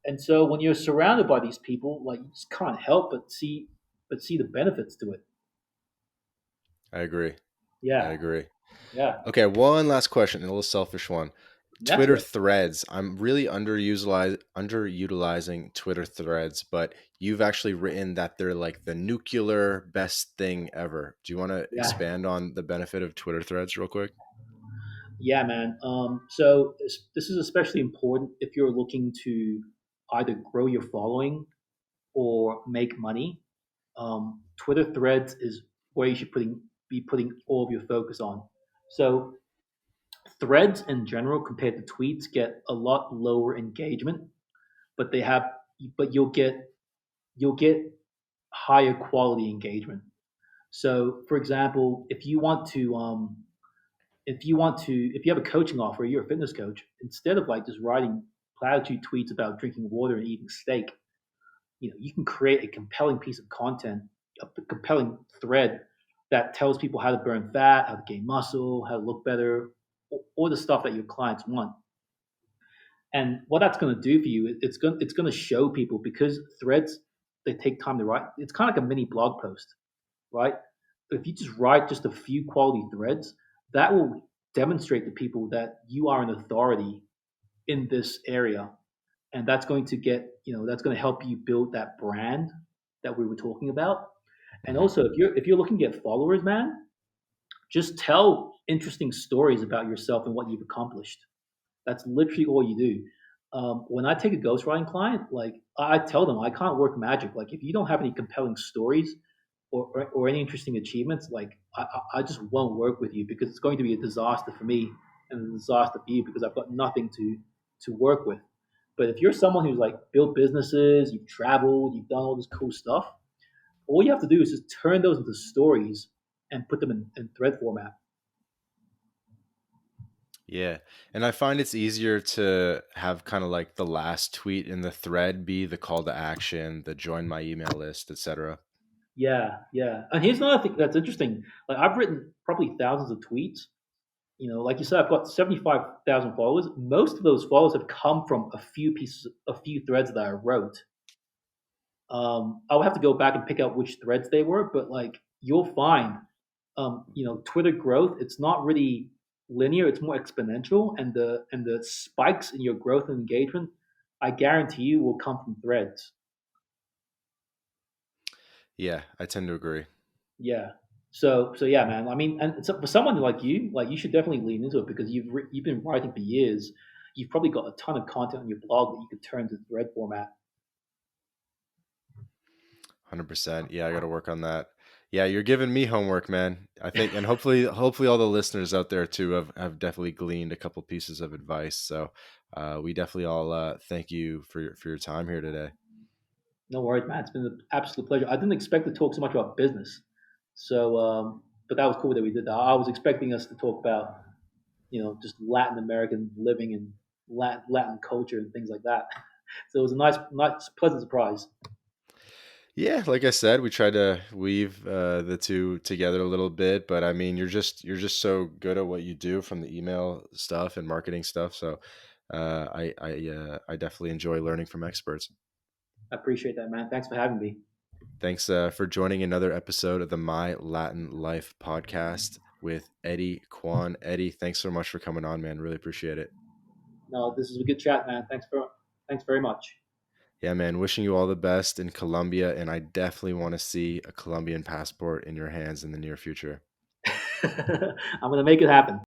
and so when you're surrounded by these people, like you just can't help but see the benefits to it. I agree. I Yeah, agree. yeah, Okay, one last question, a little selfish one. that's Twitter good. threads. I'm really underutilizing Twitter threads, but you've actually written that they're like the nuclear best thing ever. Do you want to Yeah, expand on the benefit of Twitter threads real quick? yeah, man. So this is especially important if you're looking to either grow your following or make money. Twitter Threads is where you should be putting all of your focus on. So Threads in general, compared to tweets, get a lot lower engagement, but they have, but you'll get higher quality engagement. So, for example, if you have a coaching offer, you're a fitness coach, instead of like just writing platitude tweets about drinking water and eating steak, you can create a compelling piece of content, a compelling thread that tells people how to burn fat, how to gain muscle, how to look better, or the stuff that your clients want. And what that's going to do for you, it's going to show people, because threads, they take time to write. It's kind of like a mini blog post, right? If you just write just a few quality threads, that will demonstrate to people that you are an authority in this area, and that's going to help you build that brand that we were talking about. And Hmm. also, if you're looking to get followers, man, just tell interesting stories about yourself and what you've accomplished. That's literally all you do. When I take a ghostwriting client, like I tell them, I can't work magic. Like if you don't have any compelling stories or any interesting achievements, like I just won't work with you, because it's going to be a disaster for me and a disaster for you, because I've got nothing to work with. But if you're someone who's like built businesses, you've traveled, you've done all this cool stuff, all you have to do is just turn those into stories and put them in thread format. Yeah. And I find it's easier to have kind of like the last tweet in the thread be the call to action, the join my email list, etc. Yeah, yeah. And here's another thing that's interesting. Like I've written probably thousands of tweets. Like you said, I've got 75,000 followers. Most of those followers have come from a few threads that I wrote. I'll have to go back and pick out which threads they were, but like you'll find, Twitter growth, it's not really linear; it's more exponential, and the spikes in your growth and engagement, I guarantee you, will come from threads. Yeah, I tend to agree. Yeah. So yeah, man. I mean, and so for someone like you should definitely lean into it because you've been writing for years. You've probably got a ton of content on your blog that you could turn to thread format. 100%. Yeah, I got to work on that. Yeah, you're giving me homework, man. I think, and hopefully, all the listeners out there too have definitely gleaned a couple pieces of advice. So, we definitely all thank you for your time here today. No worries, man. It's been an absolute pleasure. I didn't expect to talk so much about business, but that was cool that we did that. I was expecting us to talk about just Latin American living and Latin culture and things like that. So it was a nice, pleasant surprise. Yeah, like I said, we tried to weave the two together a little bit, but I mean, you're just so good at what you do from the email stuff and marketing stuff. So, I definitely enjoy learning from experts. I appreciate that, man. Thanks for having me. Thanks for joining another episode of the My Latin Life podcast with Eddy Quan. Eddy, thanks so much for coming on, man. Really appreciate it. No, this is a good chat, man. Thanks very much. Yeah, man. Wishing you all the best in Colombia, and I definitely want to see a Colombian passport in your hands in the near future. I'm gonna make it happen.